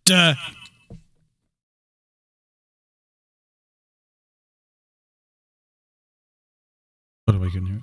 What do I can hear?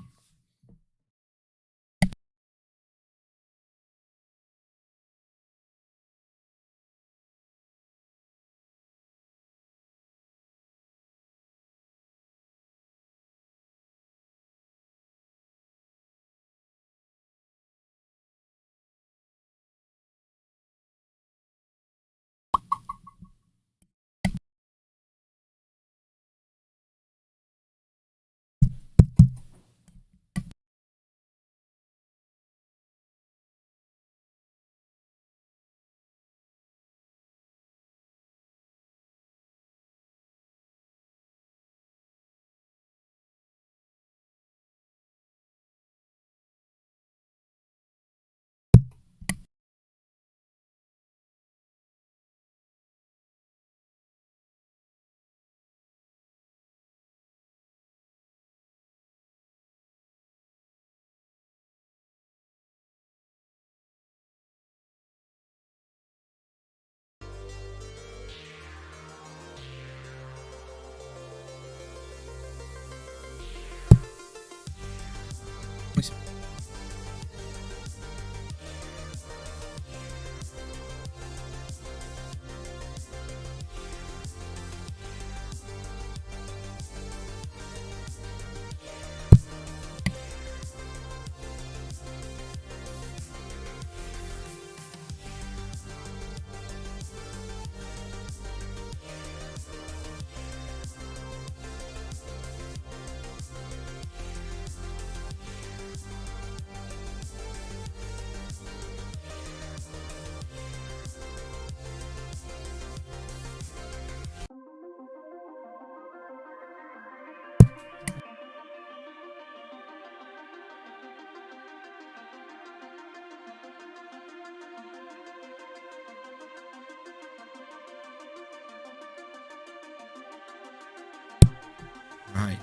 Right.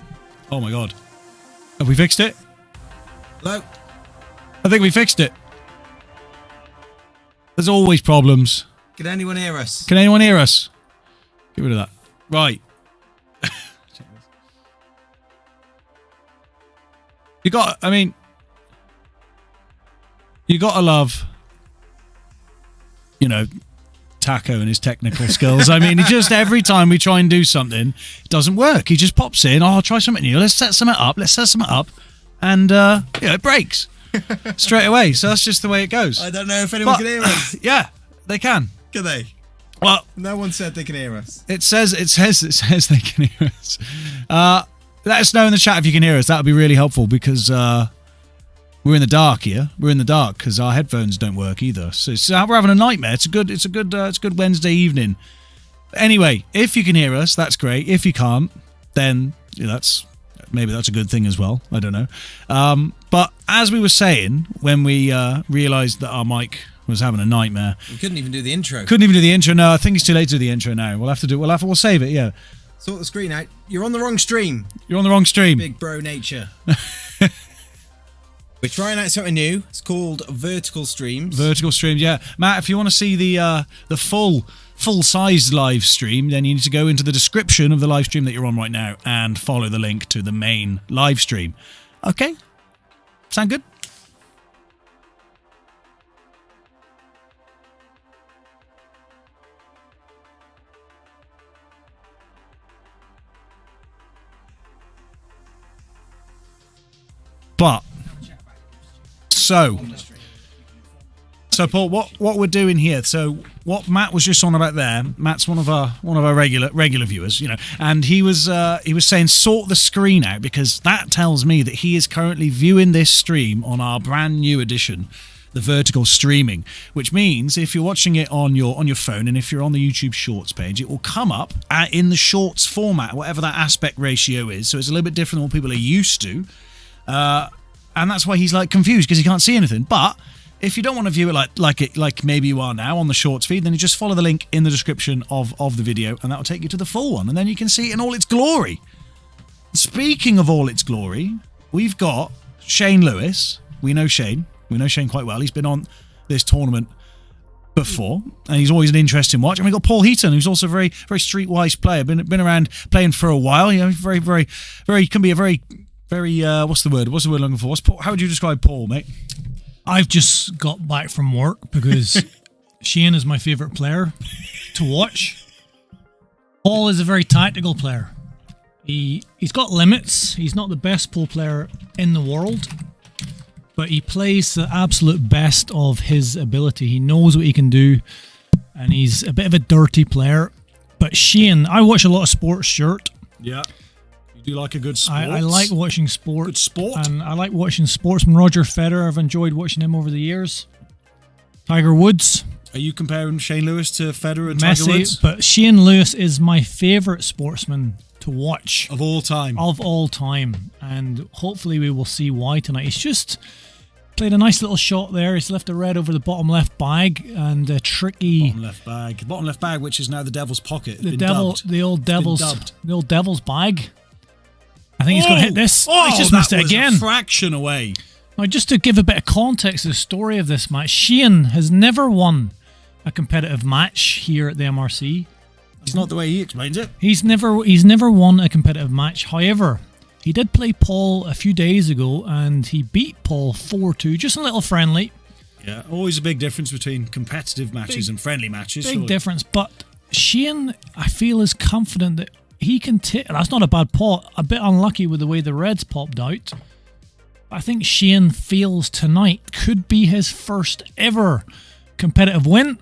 Oh my god. Have we fixed it? Hello? I think we fixed it. There's always problems. Can anyone hear us? Can anyone hear us? Get rid of that. Right. You gotta love, Taco and his technical skills. I mean, he just, every time we try and do something, it doesn't work. He just pops in, I'll try something new. Let's set something up. And, it breaks straight away. So that's just the way it goes. I don't know if anyone can hear us. Yeah, they can. Can they? Well, no one said they can hear us. It says they can hear us. Let us know in the chat if you can hear us. That would be really helpful because we're in the dark here. We're in the dark because our headphones don't work either. So we're having a nightmare. It's a good Wednesday evening. Anyway, if you can hear us, that's great. If you can't, then maybe that's a good thing as well. I don't know. But as we were saying, when we realised that our mic was having a nightmare, we couldn't even do the intro. No, I think it's too late to do the intro now. We'll save it. Yeah. Sort the screen out. You're on the wrong stream. Big bro nature. We're trying out something new. It's called Vertical Streams. Vertical Streams, yeah. Matt, if you want to see the full-sized live stream, then you need to go into the description of the live stream that you're on right now and follow the link to the main live stream. Okay? Sound good? But so Paul, what we're doing here? So what Matt was just on about there. Matt's one of our regular viewers, and he was saying sort the screen out because that tells me that he is currently viewing this stream on our brand new edition, the vertical streaming, which means if you're watching it on your phone and if you're on the YouTube Shorts page, it will come up in the Shorts format, whatever that aspect ratio is. So it's a little bit different than what people are used to. And that's why he's confused because he can't see anything. But if you don't want to view it like maybe you are now on the Shorts feed, then you just follow the link in the description of the video, and that will take you to the full one, and then you can see it in all its glory. Speaking of all its glory, we've got Shain Lewis. We know Shain quite well. He's been on this tournament before, and he's always an interesting watch. And we've got Paul Heaton, who's also a very, very streetwise player. Been around playing for a while. You know, very, very, very can be a very, very. What's the word? What's the word I'm looking for? How would you describe Paul, mate? I've just got back from work because Shain is my favourite player to watch. Paul is a very tactical player. He's got limits. He's not the best pool player in the world, but he plays the absolute best of his ability. He knows what he can do, and he's a bit of a dirty player. But Shain, I watch a lot of sports shirt. Yeah. You do like a good sport? I like watching sport. Good sport? And I like watching sportsman. Roger Federer, I've enjoyed watching him over the years. Tiger Woods. Are you comparing Shane Lewis to Federer and Messi, Tiger Woods? But Shain Lewis is my favourite sportsman to watch. Of all time. Of all time. And hopefully we will see why tonight. He's just played a nice little shot there. He's left a red over the bottom left bag and a tricky... Bottom left bag, which is now the devil's pocket. The old devil's bag. I think he's going to hit this. He's just missed it again. A fraction away. Now, just to give a bit of context to the story of this match, Shain has never won a competitive match here at the MRC. It's not the way he explains it. He's never won a competitive match. However, he did play Paul a few days ago, and he beat Paul 4-2, just a little friendly. Yeah, always a big difference between competitive matches and friendly matches. Big difference, but Shain, I feel, is confident that he can take... That's not a bad pot. A bit unlucky with the way the reds popped out. I think Shain feels tonight could be his first ever competitive win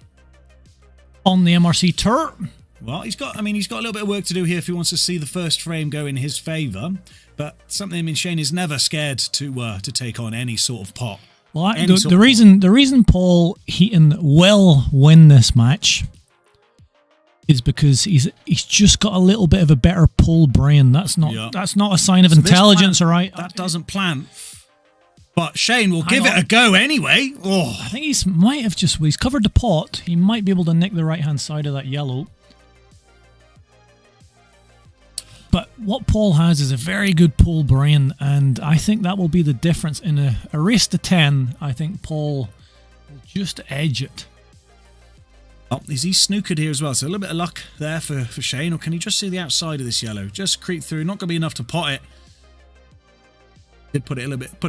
on the MRC Tour. Well, he's got a little bit of work to do here if he wants to see the first frame go in his favour. But Shain is never scared to take on any sort of pot. Well, the reason Paul Heaton will win this match is because he's just got a little bit of a better pull brain. That's not a sign of intelligence, all right? That doesn't plan. But Shain will give it a go anyway. Oh. I think he's covered the pot. He might be able to nick the right-hand side of that yellow. But what Paul has is a very good pull brain, and I think that will be the difference. In a race to 10, I think Paul will just edge it. Oh, is he snookered here as well? So a little bit of luck there for Shain, or can he just see the outside of this yellow? Just creep through, not going to be enough to pot it. Did put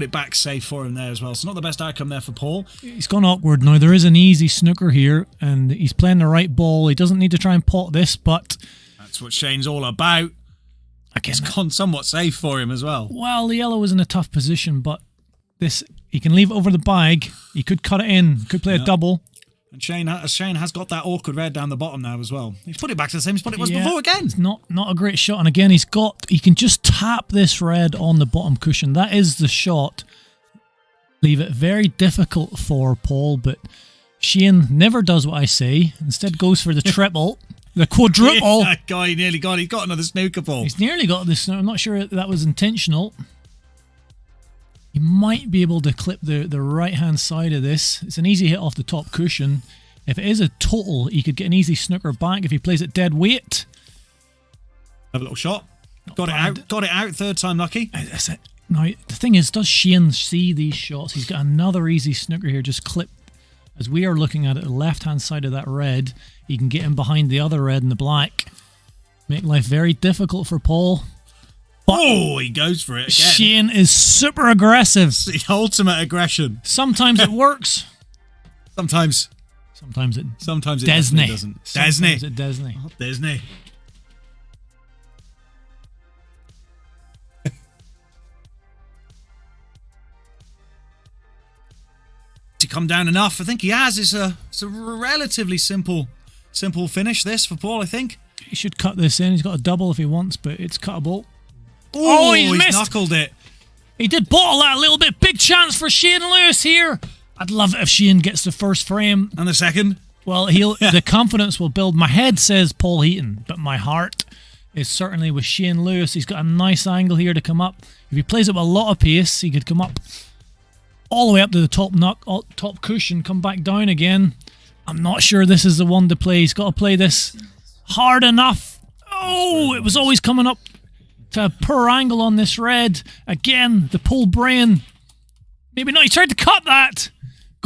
it back safe for him there as well. So not the best outcome there for Paul. He's gone awkward now. There is an easy snooker here, and he's playing the right ball. He doesn't need to try and pot this, but... That's what Shane's all about. Again, it's gone somewhat safe for him as well. Well, the yellow is in a tough position, but this he can leave it over the bag. He could cut it in, could play a double. And Shain has got that awkward red down the bottom now as well. He's put it back to the same spot it was before again. It's not a great shot. And again, he can just tap this red on the bottom cushion. That is the shot. Leave it very difficult for Paul, but Shain never does what I say. Instead goes for the triple. The quadruple. That guy nearly got it. He's got another snooker ball. He's nearly got this. I'm not sure that was intentional. He might be able to clip the right-hand side of this. It's an easy hit off the top cushion. If it is a total, he could get an easy snooker back if he plays it dead weight. Have a little shot. Got it out. Third time lucky. That's it. Now, the thing is, does Shain see these shots? He's got another easy snooker here. Just clip. As we are looking at it, the left-hand side of that red, he can get in behind the other red and the black. Make life very difficult for Paul. But he goes for it again. Shain is super aggressive. It's the ultimate aggression. Sometimes it works. Sometimes it Disney doesn't. Disney. Disney. To come down enough, I think he has. It's a relatively simple finish this for Paul, I think. He should cut this in. He's got a double if he wants, but it's cuttable. He's missed. knuckled it. He did bottle that a little bit. Big chance for Shain Lewis here. I'd love it if Shain gets the first frame. And the second? Well, the confidence will build. My head says Paul Heaton, but my heart is certainly with Shain Lewis. He's got a nice angle here to come up. If he plays it with a lot of pace, he could come up all the way up to the top cushion, come back down again. I'm not sure this is the one to play. He's got to play this hard enough. It was always coming up to a poor angle on this red. Again, the pull brain. Maybe not. He tried to cut that.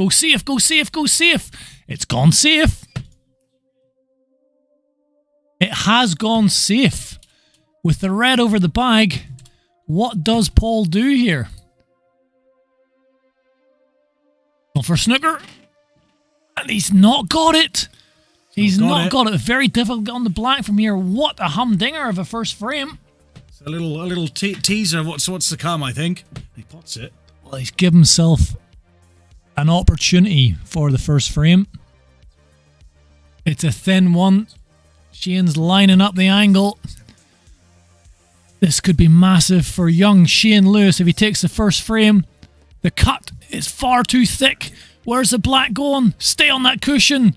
Go safe, go safe, go safe. It's gone safe. It has gone safe. With the red over the bag, what does Paul do here? Well, for snooker. And he's not got it. He's not got it. Very difficult on the black from here. What a humdinger of a first frame. It's a little teaser of what's to come, I think. He pots it. Well, he's given himself an opportunity for the first frame. It's a thin one. Shain's lining up the angle. This could be massive for young Shain Lewis if he takes the first frame. The cut is far too thick. Where's the black going? Stay on that cushion.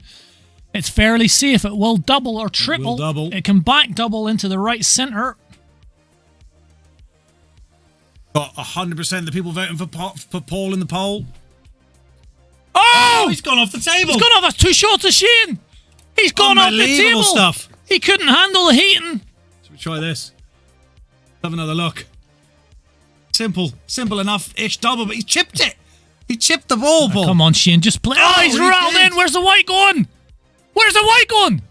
It's fairly safe. It will double or triple. It can back double into the right centre. Got 100% of the people voting for Paul in the poll. Oh! He's gone off the table. He's gone off. That's 2 shots of Shain. He's gone off the table. Stuff. He couldn't handle the Heaton. Should we try this? Have another look. Simple enough-ish double, but he chipped it. He chipped the ball, Paul. Come on, Shain, just play. Oh, he's rattled in. Where's the white going? Where's the white going?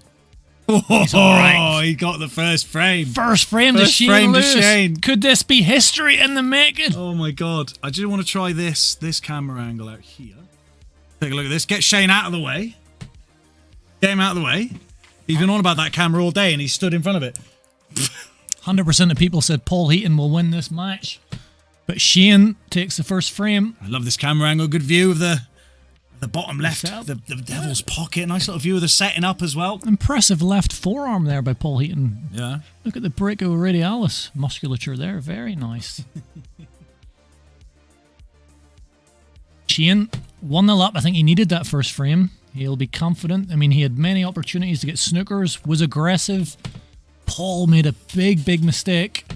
He's all right. He got the first frame. First frame to Shain Lewis. Could this be history in the making? Oh my God! I just want to try this camera angle out here. Take a look at this. Get Shain out of the way. Get him out of the way. He's been on about that camera all day, and he stood in front of it. 100% of people said Paul Heaton will win this match. But Shain takes the first frame. I love this camera angle. Good view of the bottom left, the devil's pocket. Nice little view of the setting up as well. Impressive left forearm there by Paul Heaton. Yeah. Look at the brachioradialis musculature there. Very nice. Shain 1-0 up. I think he needed that first frame. He'll be confident. I mean, he had many opportunities to get snookers, was aggressive. Paul made a big mistake.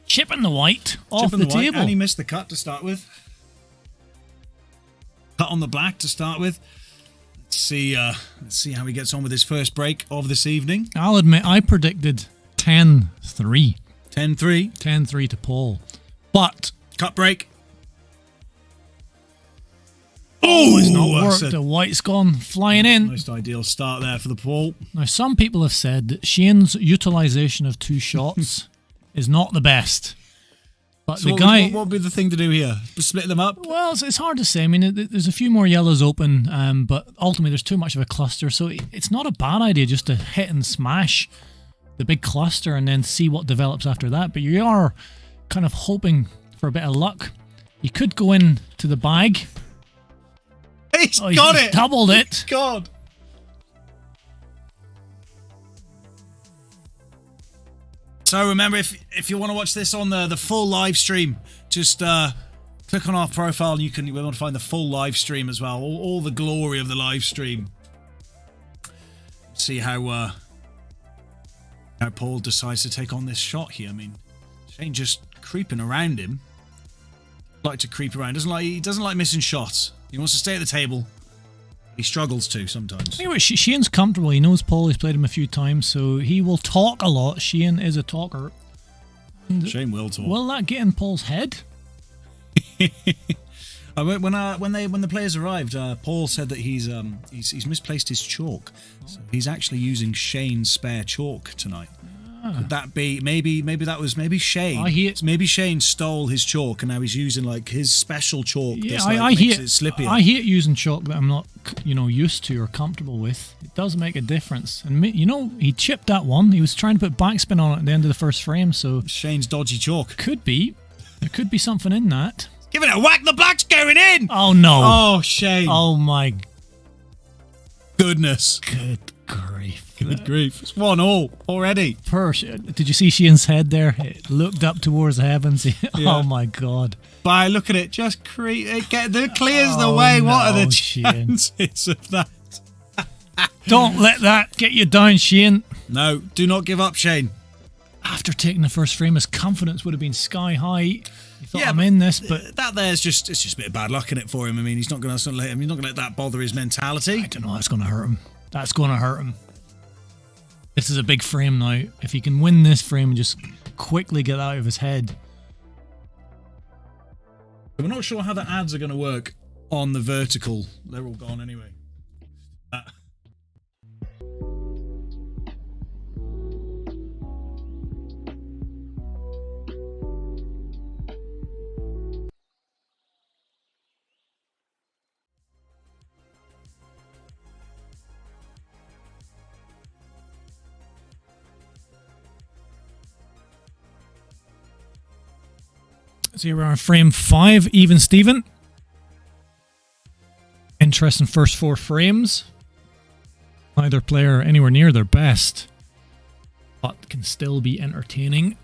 Chipping the white off the table. And he missed the cut to start with. Cut on the black to start with. Let's see how he gets on with his first break of this evening. I'll admit, I predicted 10-3. 10-3? 10-3 to Paul. But... cut break. Oh, it's not worked. The white's gone flying in. Most ideal start there for the Paul. Now, some people have said that Shain's utilisation of 2 shots is not the best. But so the guy... What would be the thing to do here? Split them up? Well, it's hard to say. I mean, there's a few more yellows open, but ultimately there's too much of a cluster, so it's not a bad idea just to hit and smash the big cluster and then see what develops after that. But you are kind of hoping for a bit of luck. You could go in to the bag. He's got it! Doubled it. God. So remember, if you want to watch this on the full live stream, just click on our profile and you'll be able to find the full live stream as well. All the glory of the live stream. See how Paul decides to take on this shot here. I mean, Shain just creeping around him. Like to creep around. He doesn't like missing shots. He wants to stay at the table. He struggles to sometimes. Anyway, Shain's comfortable. He knows Paul. He's played him a few times, so he will talk a lot. Shain is a talker. And Shain will talk. Will that get in Paul's head? When the players arrived, Paul said that he's misplaced his chalk. So he's actually using Shain's spare chalk tonight. Could that be maybe Shain? Maybe Shain stole his chalk and now he's using like his special chalk. Yeah, that's, like, makes it slippier. I hate using chalk that I'm not used to or comfortable with. It does make a difference. And he chipped that one. He was trying to put backspin on it at the end of the first frame. So Shain's dodgy chalk. Could be. There could be something in that. Give it a whack. The black's going in. Oh no. Oh Shain. Oh my goodness. Good grief. Good grief. It's 1-1 already. Did you see Shain's head there? It looked up towards the heavens. Yeah. Oh my God. But look at it. Just clears the way. No, what are the chances of that? Don't let that get you down, Shain. No, do not give up, Shain. After taking the first frame, his confidence would have been sky high. He thought, I'm in this, but that there's just a bit of bad luck in it for him. I mean, he's not going to let that bother his mentality. I don't know. That's going to hurt him. That's going to hurt him. This is a big frame now. If he can win this frame and just quickly get out of his head. We're not sure how the ads are going to work on the vertical. They're all gone anyway. So we're on frame 5, even Steven. Interesting first 4 frames. Neither player anywhere near their best, but can still be entertaining.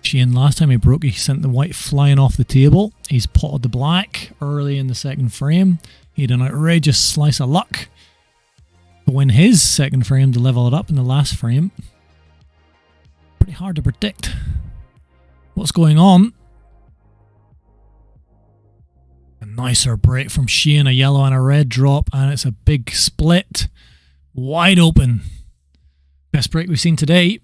Shain, last time he broke, he sent the white flying off the table. He's potted the black early in the second frame. He had an outrageous slice of luck to win his second frame to level it up in the last frame. Pretty hard to predict what's going on. A nicer break from Shain, a yellow and a red drop, and it's a big split. Wide open. Best break we've seen today.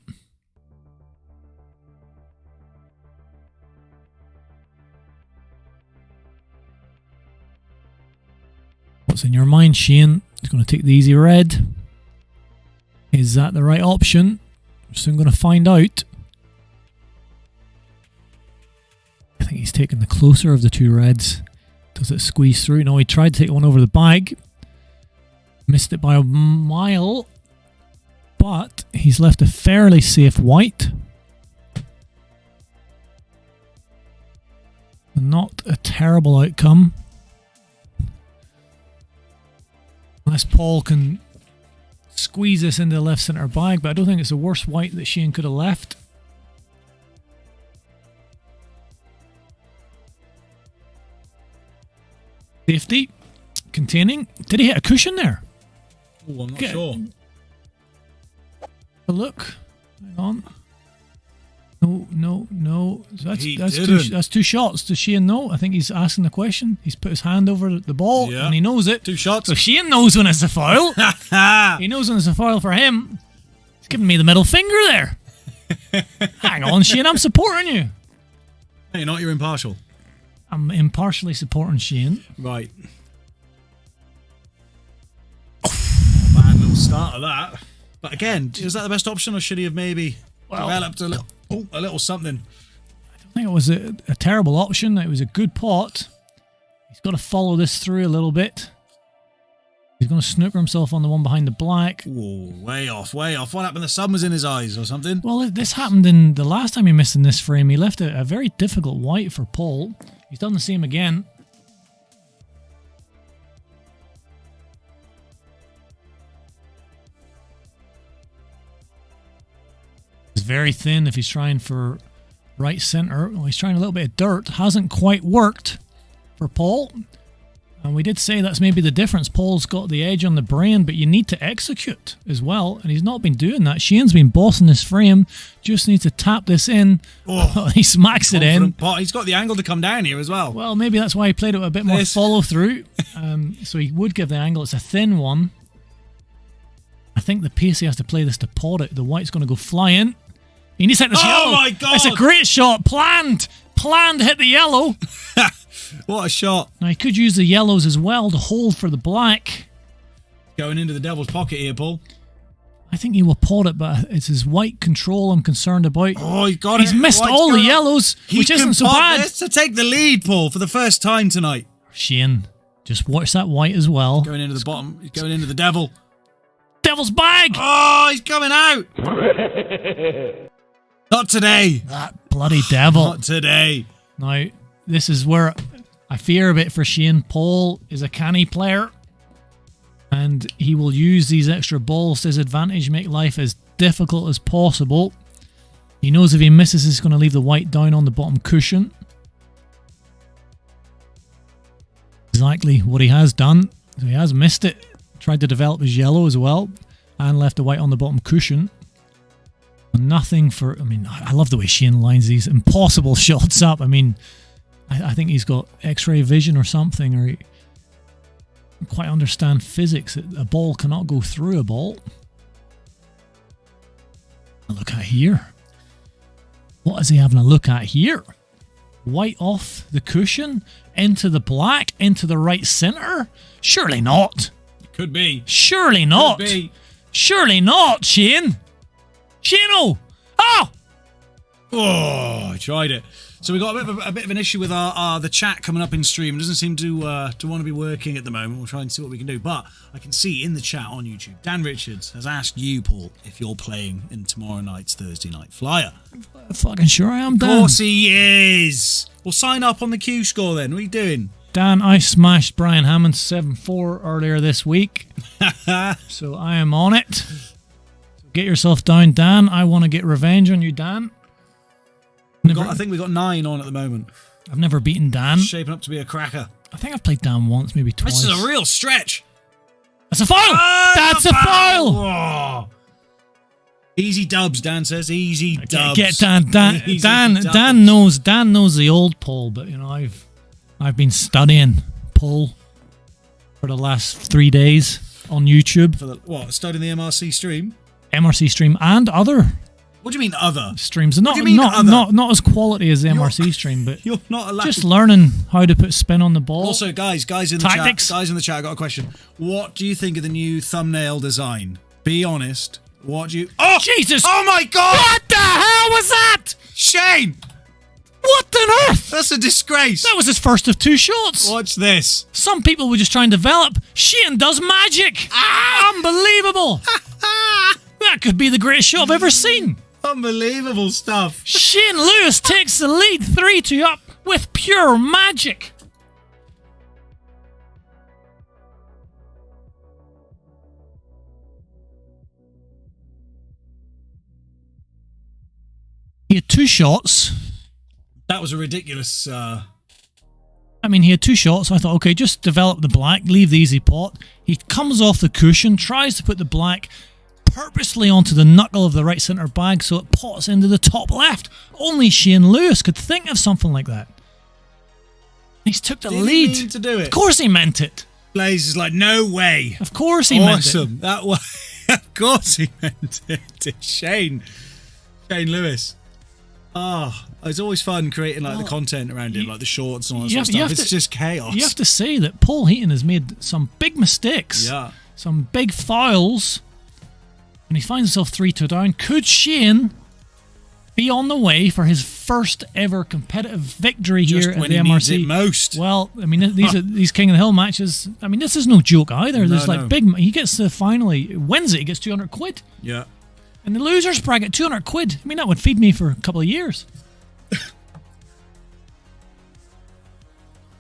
What's in your mind, Shain? He's going to take the easy red. Is that the right option? We're soon going to find out. I think he's taking the closer of the 2 reds. Does it squeeze through? No, he tried to take one over the bag. Missed it by a mile. But he's left a fairly safe white. Not a terrible outcome. Unless Paul can squeeze this into the left centre bag, but I don't think it's the worst white that Shain could have left. Safety. Containing. Did he hit a cushion there? Oh, I'm not sure. A look. Hang on. No. That's 2 shots. Does Shain know? I think he's asking the question. He's put his hand over the ball and he knows it. 2 shots. So Shain knows when it's a foul. He knows when it's a foul for him. He's giving me the middle finger there. Hang on, Shain, I'm supporting you. Hey, you're not, you're impartial. I'm impartially supporting Shain. Right. Bad little start of that. But again, is that the best option, or should he have maybe developed a little something? I don't think it was a terrible option. It was a good pot. He's got to follow this through a little bit. He's going to snooker himself on the one behind the black. Whoa, way off, way off. What happened? The sun was in his eyes or something? Well, this happened in the last time he missed in this frame. He left a very difficult white for Paul. He's done the same again. It's very thin if he's trying for right centre. Well, he's trying a little bit of dirt. Hasn't quite worked for Paul. And we did say that's maybe the difference. Paul's got the edge on the brain, but you need to execute as well. And he's not been doing that. Shane's been bossing this frame. Just needs to tap this in. Oh, he smacks it in. Pot. He's got the angle to come down here as well. Well, maybe that's why he played it with a bit more follow through. So he would give the angle. It's a thin one. I think the pace he has to play this to pot it. The white's going to go flying. He needs to hit this yellow. Oh my God! It's a great shot. Planned to hit the yellow. What a shot. Now he could use the yellows as well to hold for the black. Going into the devil's pocket here, Paul. I think he will pot it, but it's his white control I'm concerned about. Oh, he got it. He's missed all the yellows, which isn't so bad. This to take the lead, Paul, for the first time tonight. Shain, just watch that white as well. Going into the bottom. He's going into the devil. Devil's bag! Oh, he's coming out. Not today. That bloody devil. Not today. Now, this is where I fear a bit for Shain. Paul is a canny player, and he will use these extra balls to his advantage, make life as difficult as possible. He knows if he misses, he's going to leave the white down on the bottom cushion. Exactly what he has done. So he has missed it. Tried to develop his yellow as well, and left the white on the bottom cushion. Nothing for... I mean, I love the way Shain lines these impossible shots up. I mean, I think he's got X-ray vision or something, or he don't quite understand physics. A ball cannot go through a ball. Look at here. What is he having a look at here? white off the cushion into the black, into the right center? Surely not. Could be. Surely not. Could be. Surely not, Shain. Shain-o! Oh! Oh, I tried it. So we got a bit of an issue with the chat coming up in stream. It doesn't seem to want to be working at the moment. We'll try and see what we can do. But I can see in the chat on YouTube, Dan Richards has asked you, Paul, if you're playing in tomorrow night's Thursday Night Flyer. Fucking sure I am, Dan. Of course he is. Well, sign up on the Q score then. What are you doing? Dan, I smashed Brian Hammond 7-4 earlier this week. So I am on it. So get yourself down, Dan. I want to get revenge on you, Dan. I think we've got 9 on at the moment. I've never beaten Dan. It's shaping up to be a cracker. I think I've played Dan once, maybe twice. This is a real stretch. That's a foul! Oh, That's a foul! Oh. Easy dubs, Dan says. Easy dubs. Get Dan. Dan knows the old Paul, but you know I've been studying Paul for the last 3 days on YouTube. For what? Studying the MRC stream? MRC stream and other. What do you mean other? Streams. Not as quality as the MRC stream, but you're not allowed. Just learning how to put spin on the ball. Also, guys in the Tactics. chat, I got a question. What do you think of the new thumbnail design? Be honest. What do you? Oh Jesus! Oh my God! What the hell was that? Shain! What on earth? That's a disgrace. That was his first of 2 shots. Watch this. Some people were just trying to develop. Shain does magic. Unbelievable. That could be the greatest shot I've ever seen. Unbelievable stuff. Shain Lewis takes the lead 3-2 up with pure magic. He had 2 shots. That was a ridiculous... he had 2 shots. So I thought, okay, just develop the black, leave the easy pot. He comes off the cushion, tries to put the black purposely onto the knuckle of the right centre bag so it pots into the top left. Only Shain Lewis could think of something like that. He's took the lead. Did he mean to do it? Of course he meant it. Blaze is like, no way. Of course he meant it. Awesome. That was... Of course he meant it. Shain Lewis. Oh, it's always fun creating the content around it, like the shorts and all that sort of stuff. It's just chaos. You have to say that Paul Heaton has made some big mistakes. Yeah. Some big fouls. And he finds himself 3-2 down. Could Shain be on the way for his first ever competitive victory here at the MRC? Needs it most. Well, these King of the Hill matches. This is no joke either. There's big. He gets to finally wins it. He gets 200 quid. Yeah. And the losers bracket 200 quid. That would feed me for a couple of years.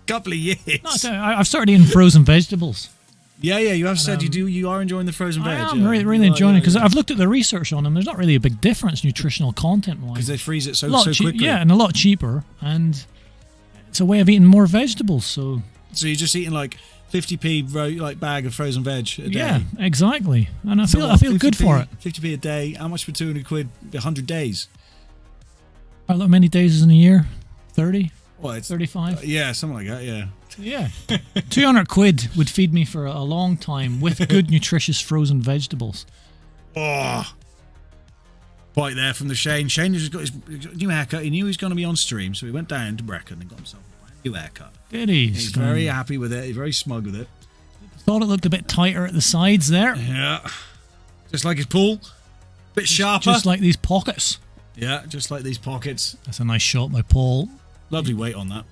Couple of years. No, I've started eating frozen vegetables. Yeah, you have said you are enjoying the frozen veg. I'm really enjoying it because I've looked at the research on them. There's not really a big difference nutritional content-wise. Because they freeze it so quickly. Yeah, and a lot cheaper. And it's a way of eating more vegetables. So you're just eating 50p bag of frozen veg a day. Yeah, exactly. And I feel good for it. 50p a day. How much for 200 quid? 100 days. How many days is in a year? 30? Well, it's 35? Yeah, something like that, yeah. Yeah. 200 quid would feed me for a long time with good, nutritious frozen vegetables. Oh. Right there from the Shain. Shain has got his new haircut. He knew he was going to be on stream, so he went down to Brecon and got himself a brand new haircut. Did he? He's very happy with it. He's very smug with it. Thought it looked a bit tighter at the sides there. Yeah. Just like his pool. Bit sharper. Just like these pockets. Yeah, just like these pockets. That's a nice shot by Paul. Lovely weight on that.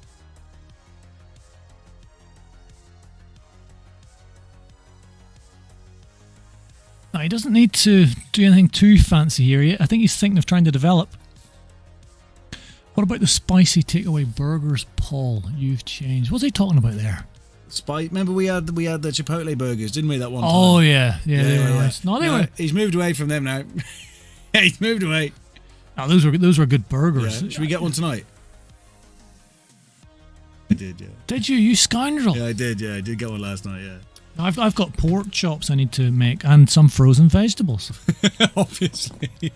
No, he doesn't need to do anything too fancy here yet. I think he's thinking of trying to develop. What about the spicy takeaway burgers, Paul? You've changed. What's he talking about there? Remember we had the Chipotle burgers, didn't we? That one time. Oh yeah, they were nice. No, they were. He's moved away from them now. He's moved away. Oh, those were good burgers. Yeah. Should we get one tonight? I did, yeah. Did you? You scoundrel. Yeah, I did. Yeah, I did get one last night. Yeah. I've got pork chops I need to make and some frozen vegetables. Obviously.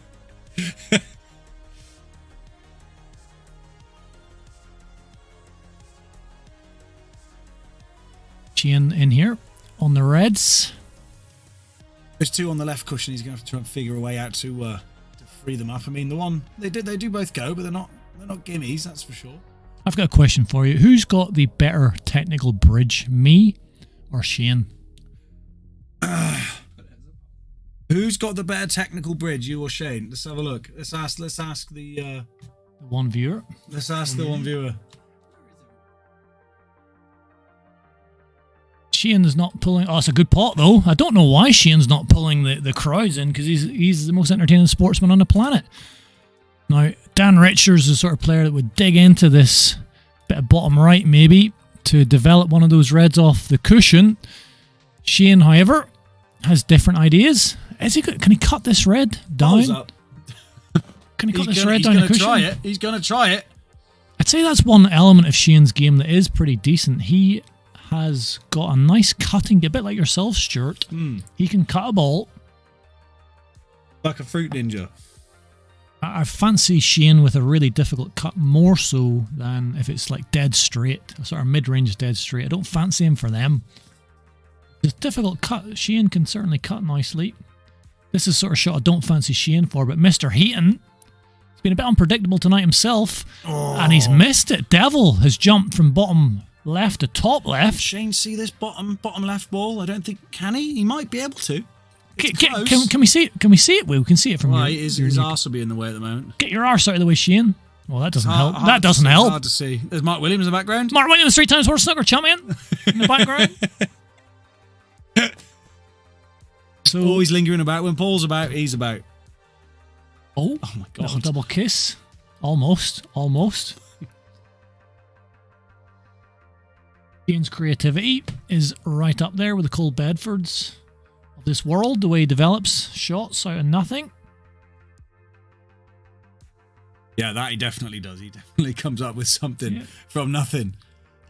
Shain in here on the reds. There's 2 on the left cushion. He's going to have to try and figure a way out to free them up. The one they do both go, but they're not gimmies. That's for sure. I've got a question for you. Who's got the better technical bridge, me or Shain? Who's got the better technical bridge, you or Shain? Let's have a look. Let's ask the one viewer. Let's ask the one viewer. Shain's not pulling. Oh, it's a good pot though. I don't know why Shain's not pulling the crowds in, because he's the most entertaining sportsman on the planet. Now, Dan Richards is the sort of player that would dig into this bit of bottom right maybe to develop one of those reds off the cushion. Shain, however, has different ideas. Can he cut this red down? Can he cut this red down the cushion? He's going to try it. I'd say that's one element of Shain's game that is pretty decent. He has got a nice cutting, a bit like yourself, Stuart. He can cut a ball. Like a fruit ninja. I fancy Shain with a really difficult cut more so than if it's like dead straight, a sort of mid-range dead straight. I don't fancy him for them. It's a difficult cut. Shain can certainly cut nicely. This is sort of shot I don't fancy Shain for, but Mr. Heaton has been a bit unpredictable tonight himself, and he's missed it. Devil has jumped from bottom left to top left. Shain see this bottom left ball? I don't think, can he? He might be able to. Can we see it? Can we see it? We can see it from right, his arse will be in the way at the moment. Get your arse out of the way, Shain. Well, that doesn't help. That doesn't help. Hard to see. There's Mark Williams in the background. Mark Williams, 3 times world snooker champion in the background. So always lingering about. When Paul's about, he's about. Oh my God! Little double kiss. Almost. Shain's creativity is right up there with the Cole Bedfords of this world. The way he develops shots out of nothing. Yeah, that he definitely does. He definitely comes up with something from nothing.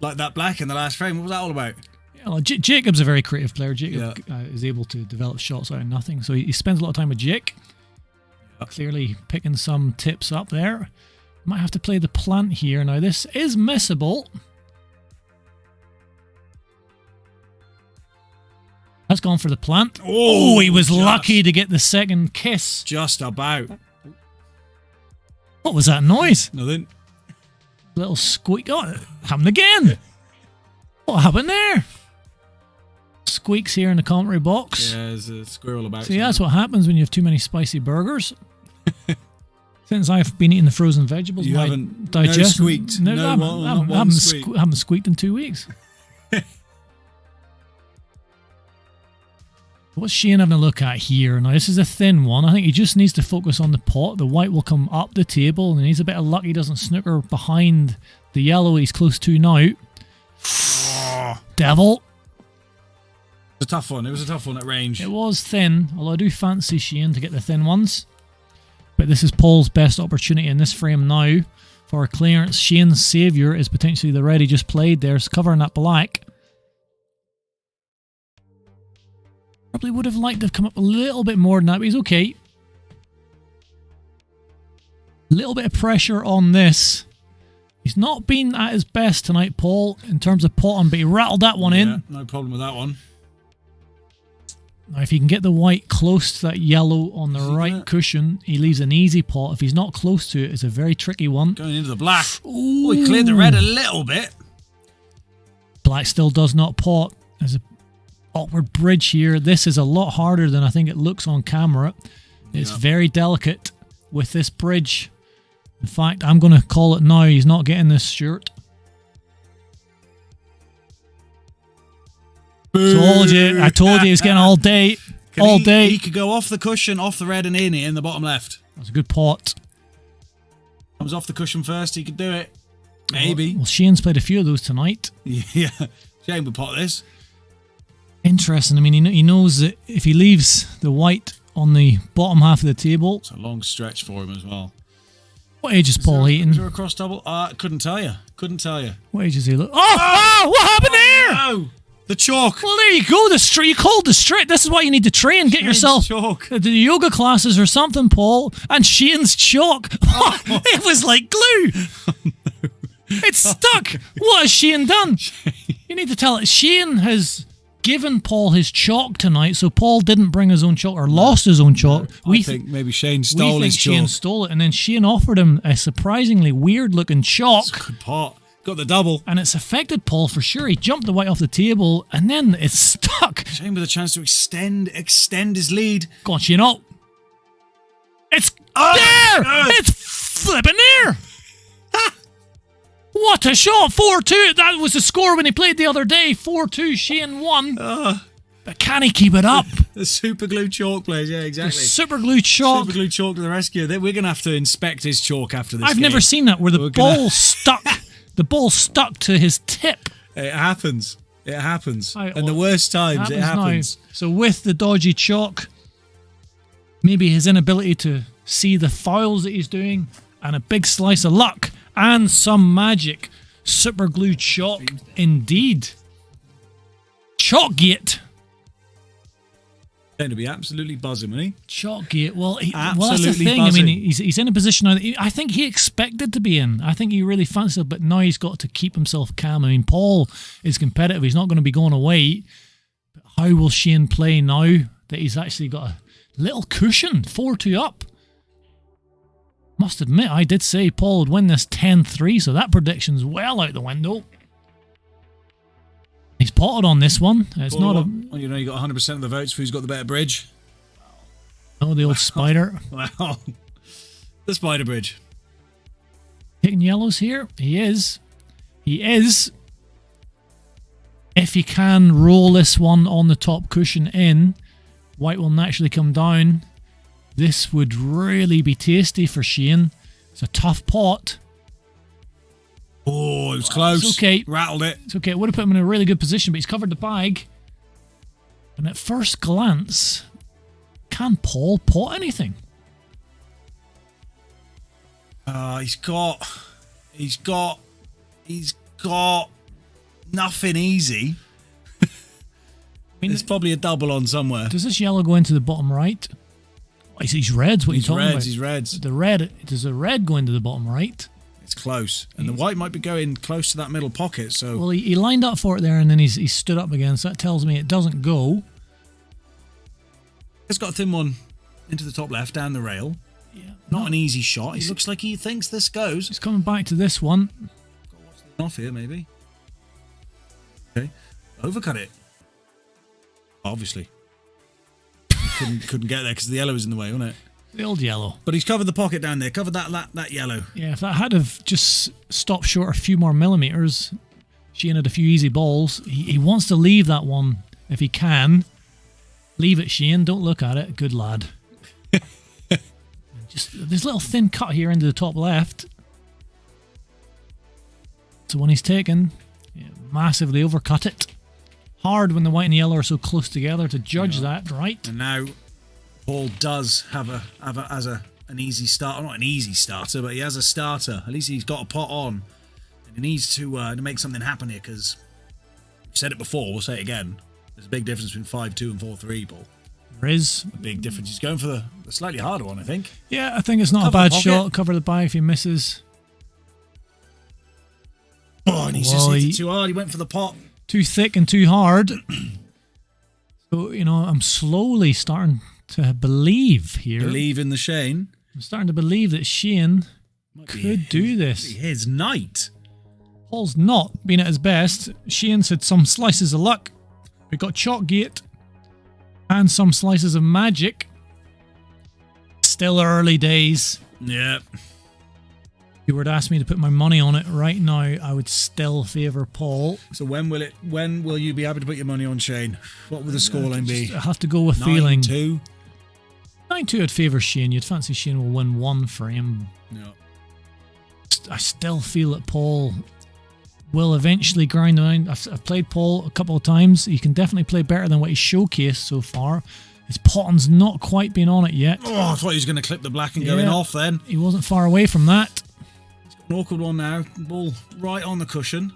Like that black in the last frame. What was that all about? Yeah, well, Jacob's a very creative player. Jacob is able to develop shots out of nothing. So he spends a lot of time with Jake. Yeah. Clearly picking some tips up there. Might have to play the plant here. Now this is missable. That's gone for the plant. Oh, he was lucky to get the second kiss. Just about. What was that noise? Nothing. Little squeak. Oh, it happened again. What happened there? Squeaks here in the commentary box. Yeah, there's a squirrel about. See, that's what happens when you have too many spicy burgers. Since I've been eating the frozen vegetables, you haven't squeaked. I haven't squeaked in 2 weeks. What's Shain having a look at here? Now, this is a thin one. I think he just needs to focus on the pot. The white will come up the table, and he needs a bit of luck he doesn't snooker behind the yellow he's close to now. Devil. It was a tough one. It was a tough one at range. It was thin, although I do fancy Shain to get the thin ones. But this is Paul's best opportunity in this frame now for a clearance. Shain's saviour is potentially the red he just played there. It's covering that black. Probably would have liked to have come up a little bit more than that, but he's okay. A little bit of pressure on this. He's not been at his best tonight, Paul, in terms of potting, but he rattled that one in. No problem with that one. Now, if he can get the white close to that yellow on the right cushion, he leaves an easy pot. If he's not close to it, it's a very tricky one. Going into the black. Ooh, he cleared the red a little bit. Black still does not pot. There's a awkward bridge here. This is a lot harder than I think it looks on camera. It's very delicate with this bridge. In fact, I'm going to call it now. He's not getting this shirt. I told you he's getting all day. He could go off the cushion, off the red and in the bottom left. That's a good pot. Comes off the cushion first, he could do it. Maybe. Well, Shain's played a few of those tonight. Yeah. Shain would pot this. Interesting. I mean, he knows that if he leaves the white on the bottom half of the table... It's a long stretch for him as well. What age is Paul Heaton? Is there a cross double? Couldn't tell you. What age is he? Oh! What happened there? No! The chalk. Well, there you go. You called the straight. This is why you need to train. Get yourself chalk. The yoga classes or something, Paul. And Shain's chalk. Oh, it was like glue. Oh, no. It's stuck. What has Shain done? You need to tell it. Shain has given Paul his chalk tonight, so Paul didn't bring his own chalk or lost his own chalk. I think maybe Shain stole his chalk. Shain stole it, and then Shain offered him a surprisingly weird-looking chalk. It's a good pot. Got the double. And it's affected Paul for sure. He jumped the white off the table and then it's stuck. Shain with a chance to extend his lead. Go on, Shain, up. It's there! It's flipping there! What a shot! 4-2. That was the score when he played the other day. 4-2, Shain won. But can he keep it up? The super glue chalk plays, yeah, exactly. The super glue chalk. Super glue chalk to the rescue. We're going to have to inspect his chalk after this I've game. never seen that where the ball stuck. The ball stuck to his tip. It happens. It happens. And the worst times, it happens. Now. So with the dodgy chalk, maybe his inability to see the fouls that he's doing, and a big slice of luck, and some magic. Super glue chalk, indeed. Chalkgate. Going to be absolutely buzzing, isn't he? Chalkgate. Well, that's the thing. Buzzing. I mean, he's in a position now that I think he expected to be in. I think he really fancied it, but now he's got to keep himself calm. I mean, Paul is competitive. He's not going to be going away. But how will Shain play now that he's actually got a little cushion? 4-2 up. Must admit, I did say Paul would win this 10-3, so that prediction's well out the window. He's potted on this one. It's not a... Well, you know, you got 100% of the votes for who's got the better bridge. Oh, the old spider. Wow. The spider bridge. Taking yellows here. He is. He is. If he can roll this one on the top cushion in, white will naturally come down. This would really be tasty for Shain. It's a tough pot. Oh, it was close. It's okay. Rattled it. It's okay. It would have put him in a really good position, but he's covered the bag. And at first glance, can Paul pot anything? He's got nothing easy. I mean, there's probably a double on somewhere. Does this yellow go into the bottom right? He's reds. What are you talking about? He's reds. Does the red go into the bottom right? It's close. And the white might be going close to that middle pocket. So well, he lined up for it there and then he stood up again. So that tells me it doesn't go. He's got a thin one into the top left, down the rail. Yeah. Not an easy shot. He looks like he thinks this goes. He's coming back to this one. Off here, maybe. Okay. Overcut it. Obviously. Couldn't get there because the yellow was in the way, wasn't it? The old yellow. But he's covered the pocket down there. Covered that yellow. Yeah, if that had have just stopped short a few more millimetres, Shain had a few easy balls. He wants to leave that one if he can. Leave it, Shain. Don't look at it. Good lad. Just this little thin cut here into the top left. So when he's taken, massively overcut it. Hard when the white and the yellow are so close together to judge that, right? And now Paul does have an easy start. Not an easy starter, but he has a starter. At least he's got a pot on. And he needs to make something happen here because we've said it before, we'll say it again. There's a big difference between 5-2 and 4-3, Paul. There is. A big difference. He's going for the slightly harder one, I think. Yeah, I think it's not a bad shot. Cover the bag if he misses. Oh, and he's just hit it too hard. He went for the pot. Too thick and too hard. So, I'm slowly starting to believe here. Believe in the Shain. I'm starting to believe that Shain could do this. His night. Paul's not been at his best. Shain's had some slices of luck. We got Chalkgate and some slices of magic. Still early days. Yeah. If you were to ask me to put my money on it right now, I would still favour Paul. So when will you be happy to put your money on Shain? What will the scoreline be? I have to go with feeling. 9-2? 9-2 I'd favour Shain. You'd fancy Shain will win one frame. No. I still feel that Paul will eventually grind around. I've played Paul a couple of times. He can definitely play better than what he's showcased so far. His potting's not quite been on it yet. Oh, I thought he was going to clip the black and going off then. He wasn't far away from that. An awkward one now. Ball right on the cushion.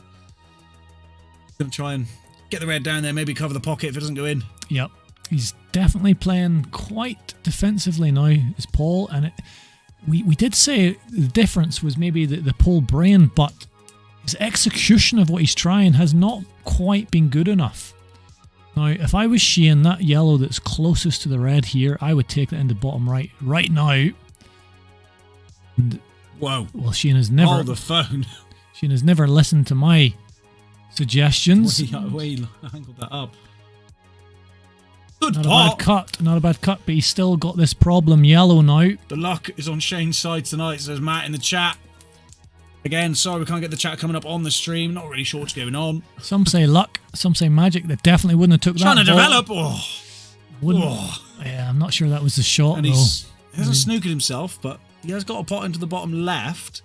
Going to try and get the red down there, maybe cover the pocket if it doesn't go in. Yep. He's definitely playing quite defensively now, is Paul. And we did say the difference was maybe the Paul brain, but his execution of what he's trying has not quite been good enough. Now, if I was Shain, that yellow that's closest to the red here, I would take that in the bottom right now. And whoa. Well, Shain has never... Hold the phone. Shain has never listened to my suggestions. Way angled that up. Good Not pot. a bad cut, not a bad cut, but he's still got this problem. Yellow now. The luck is on Shain's side tonight, says Matt in the chat. Again, sorry we can't get the chat coming up on the stream. Not really sure what's going on. Some say luck, some say magic. They definitely wouldn't have took that Trying to ball. develop. Oh. Wouldn't. Oh. Yeah, I'm not sure that was the shot, And though. he hasn't snookered himself, but he has got a pot into the bottom left.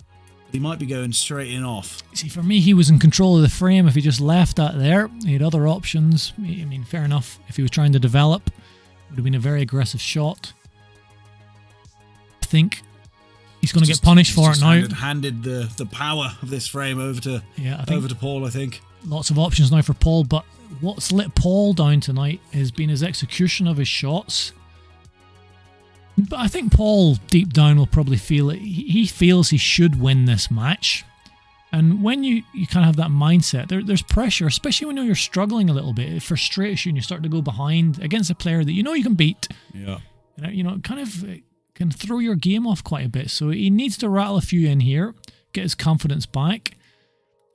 He might be going straight in off. See, for me, he was in control of the frame. If he just left that there, he had other options. I mean, fair enough. If he was trying to develop, it would have been a very aggressive shot. I think he's going to get punished for it now. Handed the power of this frame over to Paul, I think. Lots of options now for Paul, but what's let Paul down tonight has been his execution of his shots. But I think Paul, deep down, will probably feel it. He feels he should win this match. And when you kind of have that mindset, there's pressure, especially when you're struggling a little bit. It frustrates you and you start to go behind against a player that you know you can beat. Yeah. You know, kind of can throw your game off quite a bit. So he needs to rattle a few in here, get his confidence back.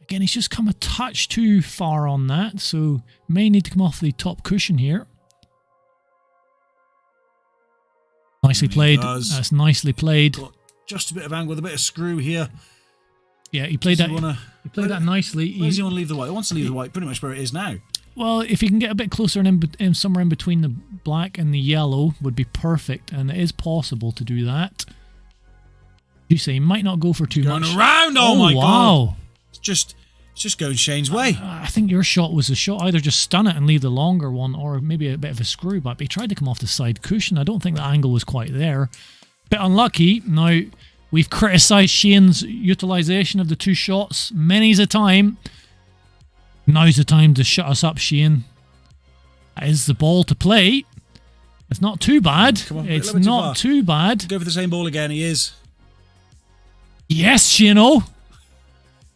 Again, he's just come a touch too far on that, so may need to come off the top cushion here. Nicely played. That's nicely played. Got just a bit of angle with a bit of screw here. Yeah, he played that. He played that nicely. Where does he want to leave the white? He wants to leave the white pretty much where it is now. Well, if he can get a bit closer and somewhere in between the black and the yellow would be perfect, and it is possible to do that. You say he might not go for too much. Going around! Oh my wow. God! It's just going Shane's way. I think your shot was a shot. Either just stun it and leave the longer one, or maybe a bit of a screw back. But he tried to come off the side cushion. I don't think the angle was quite there. Bit unlucky. Now, we've criticised Shain's utilisation of the two shots many's a time. Now's the time to shut us up, Shain. That is the ball to play. It's not too bad. Come on, it's not too bad. Go for the same ball again. He is. Yes, Shain-o.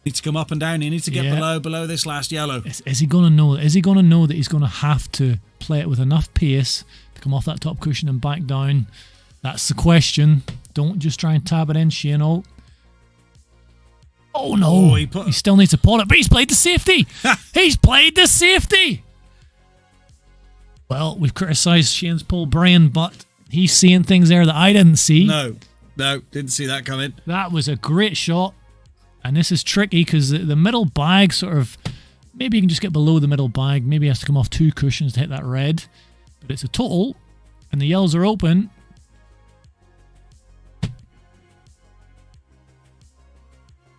Needs to come up and down. He needs to get below this last yellow. Is he going to know? Is he going to know that he's going to have to play it with enough pace to come off that top cushion and back down? That's the question. Don't just try and tab it in, Shain-o. Oh no! He still needs to pot it, but he's played the safety. He's played the safety. Well, we've criticised Shain's Paul brain, but he's seeing things there that I didn't see. No, didn't see that coming. That was a great shot. And this is tricky because the middle bag sort of, maybe you can just get below the middle bag. Maybe he has to come off two cushions to hit that red. But it's a total, and the yellows are open.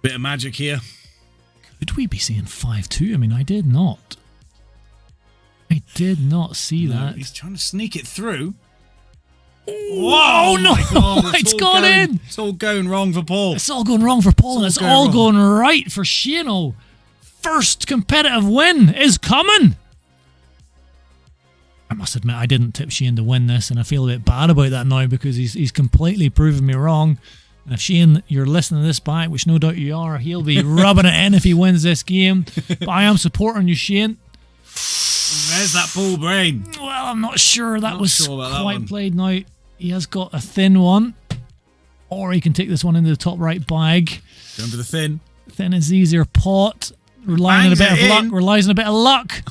Bit of magic here. Could we be seeing 5-2? I mean, I did not. I did not see that. He's trying to sneak it through. Whoa, oh, no! It's gone in! It's all going wrong for Paul. It's all going wrong for Paul, and it's all going right for Shain-o. First competitive win is coming! I must admit, I didn't tip Shain to win this, and I feel a bit bad about that now because he's completely proven me wrong. And if Shain, you're listening to this back, which no doubt you are, he'll be rubbing it in if he wins this game. But I am supporting you, Shain. There's that Paul brain. Well, I'm not sure that was quite played now. He has got a thin one, or he can take this one into the top right bag. Going for the thin. Thin is easier pot. Relying on a bit of luck. Relies on a bit of luck.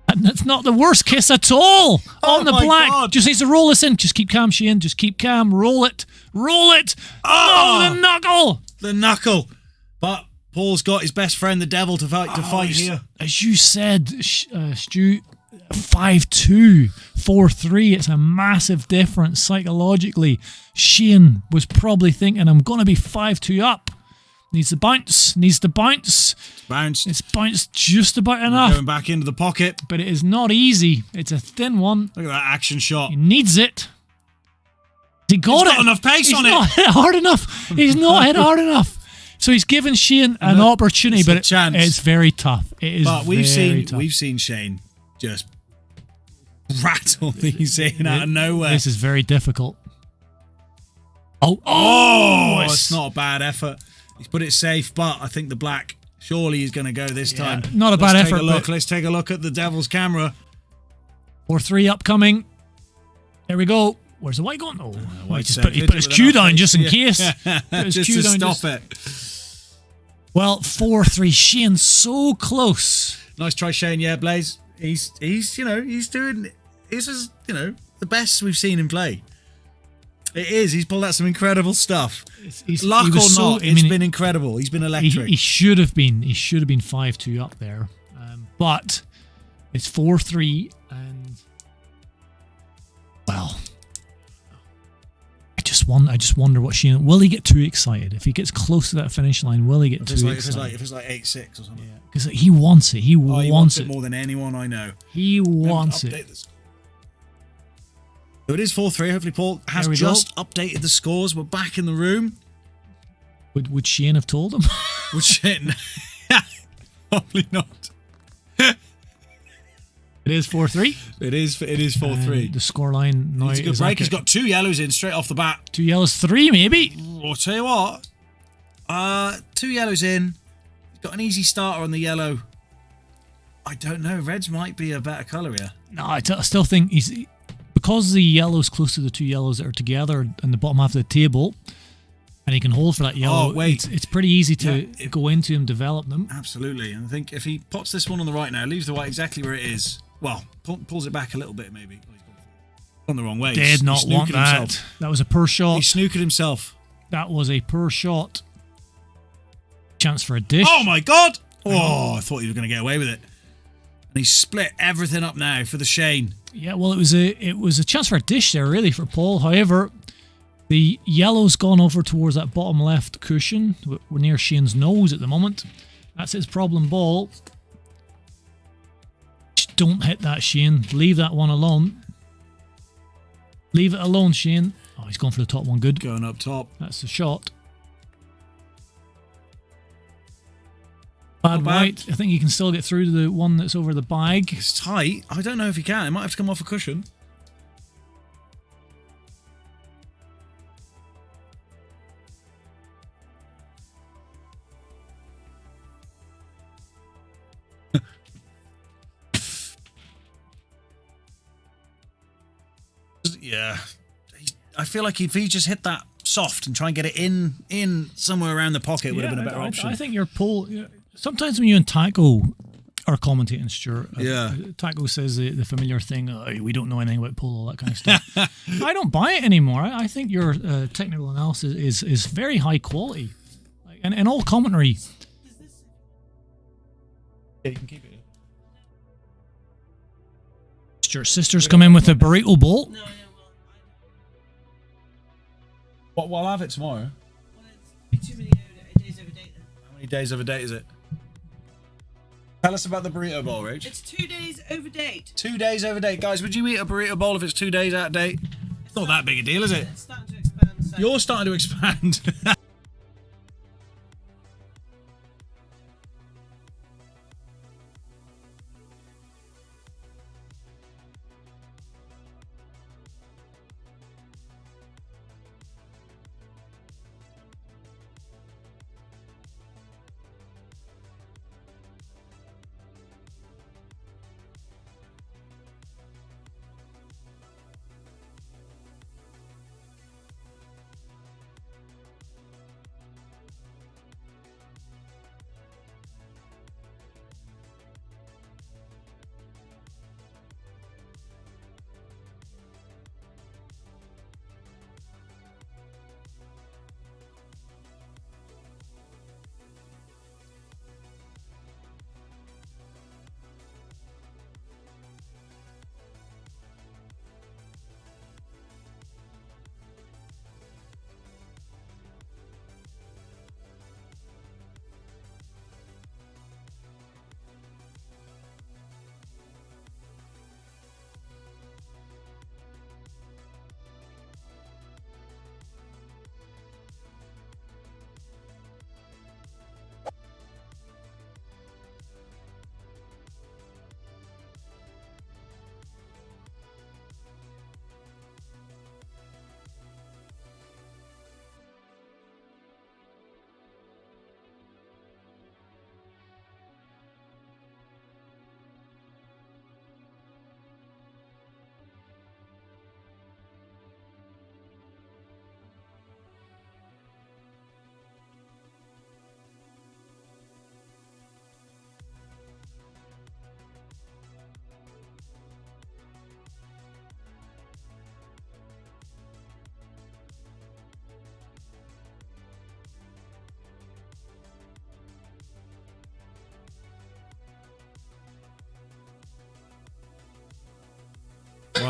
And it's not the worst kiss at all on the black. God. Just needs to roll this in. Just keep calm, Shain. Just keep calm. Roll it. Roll it. Oh, the knuckle. The knuckle. But Paul's got his best friend, the devil, to fight here. As you said, Stu, 5-2, 4-3. It's a massive difference psychologically. Shain was probably thinking, I'm going to be 5-2 up. Needs to bounce. Needs to bounce. It's bounced just about enough. Going back into the pocket. But it is not easy. It's a thin one. Look at that action shot. He needs it. He got it. He's not enough pace on it. He's not hit hard enough. He's not hit hard enough. So he's given Shain an opportunity, but it's very tough. It is very tough. We've seen Shain just rattle these in out of nowhere. This is very difficult. Oh, it's not a bad effort. He's put it safe, but I think the black surely is going to go this time. Not a bad effort. Let's take a look at the devil's camera. 4-3 upcoming. There we go. Where's the white going? Oh, he put his cue down just in case. Just to stop it. Well, 4-3. Shain so close. Nice try, Shain. Yeah, Blaze. He's doing. This is the best we've seen him play. It is. He's pulled out some incredible stuff. Luck or not, it's been incredible. He's been electric. He should have been. He should have been 5-2 up there, but it's 4-3, and well, I just wonder what Shain will he get too excited if he gets close to that finish line. Will he get too excited? If it's like 8-6 or something. Yeah, because he wants it. He wants it more than anyone I know. He wants it. So it is 4-3. Hopefully Paul has just updated the scores. We're back in the room. Would Shain have told him? Would Shain? Probably not. It is 4-3. It is 4-3. The scoreline now is a good break. He's got 2 yellows in straight off the bat. 2 yellows, 3 maybe. I'll tell you what. 2 yellows in. He's got an easy starter on the yellow. I don't know. Reds might be a better colour here. No, I still think he's... Because the yellow's close to the 2 yellows that are together in the bottom half of the table, and he can hold for that yellow, it's pretty easy to go into and develop them. Absolutely. And I think if he pots this one on the right now, leaves the white exactly where it is, well, pulls it back a little bit maybe. Oh, he's gone the wrong way. Did not want that. Himself. That was a poor shot. He snookered himself. That was a poor shot. Chance for a dish. Oh my God! Oh, I thought he was going to get away with it. And he's split everything up now for the Shain. Yeah, well, it was a chance for a dish there, really, for Paul. However, the yellow's gone over towards that bottom left cushion. We're near Shain's nose at the moment. That's his problem ball. Just don't hit that, Shain. Leave that one alone. Leave it alone, Shain. Oh, he's gone for the top one. Good. Going up top. That's the shot. Bad white. I think you can still get through to the one that's over the bag. It's tight. I don't know if he can. It might have to come off a cushion. Yeah. I feel like if he just hit that soft and try and get it in somewhere around the pocket, it would have been a better option. I think your pull... Sometimes when you and Taco are commentating, Stuart, Taco says the familiar thing, we don't know anything about pull, all that kind of stuff. I don't buy it anymore. I think your technical analysis is very high quality. And all commentary... Yeah, you can keep it. Stuart's sister's come in with a burrito bowl. No, Well, I'll have it tomorrow. Well, it's too many days over date then. How many days over date is it? Tell us about the burrito bowl, Rach. It's 2 days over date. 2 days over date. Guys, would you eat a burrito bowl if it's 2 days out of date? It's not that big a deal, is it? It's starting to expand. So. You're starting to expand.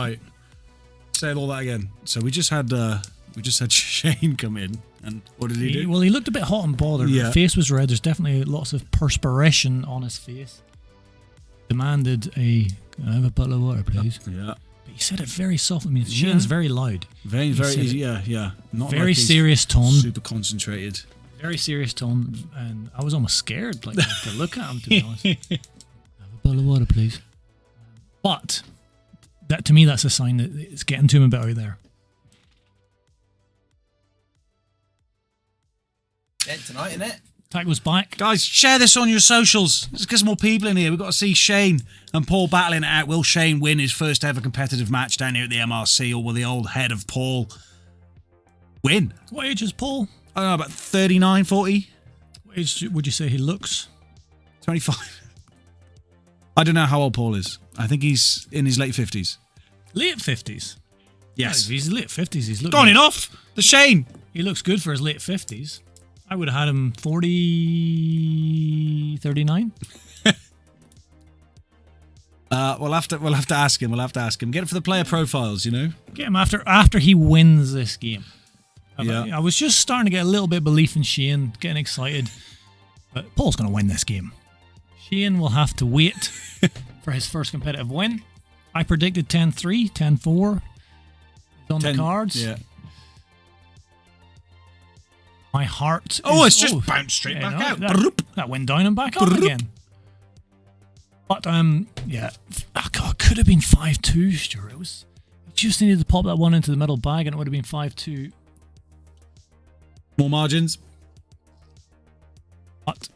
Right. Say all that again. So we just had Shain come in, and what did he do? Well, he looked a bit hot and bothered. Yeah. His face was red. There's definitely lots of perspiration on his face. Demanded can I have a bottle of water, please? Yeah. But he said it very softly. I mean, Shane's very loud. Very, yeah. Not Very like he's serious tone. Super concentrated. Very serious tone, and I was almost scared, like, to look at him, to be honest. Have a bottle of water, please. But that, to me, that's a sign that it's getting to him a bit out there. Dead tonight, isn't it? Tag was back. Guys, share this on your socials. Let's get some more people in here. We've got to see Shain and Paul battling it out. Will Shain win his first ever competitive match down here at the MRC, or will the old head of Paul win? What age is Paul? I don't know, about 39, 40? What age would you say he looks? 25. I don't know how old Paul is. I think he's in his late 50s. Late 50s? Yes. No, if he's late 50s, he's looking... Gone enough! The Shain! He looks good for his late 50s. I would have had him 40... 39? We'll have to ask him. Get it for the player profiles, you know? Get him after he wins this game. Yeah. I was just starting to get a little bit of belief in Shain, getting excited. But Paul's going to win this game. Shain will have to wait for his first competitive win. I predicted 10-3, 10-4. It's on the cards. Yeah. My heart it's just bounced straight back out. That went down and back up again. But, yeah. Oh, God, could have been 5-2, Stuart. It just needed to pop that one into the middle bag and it would have been 5-2. More margins. But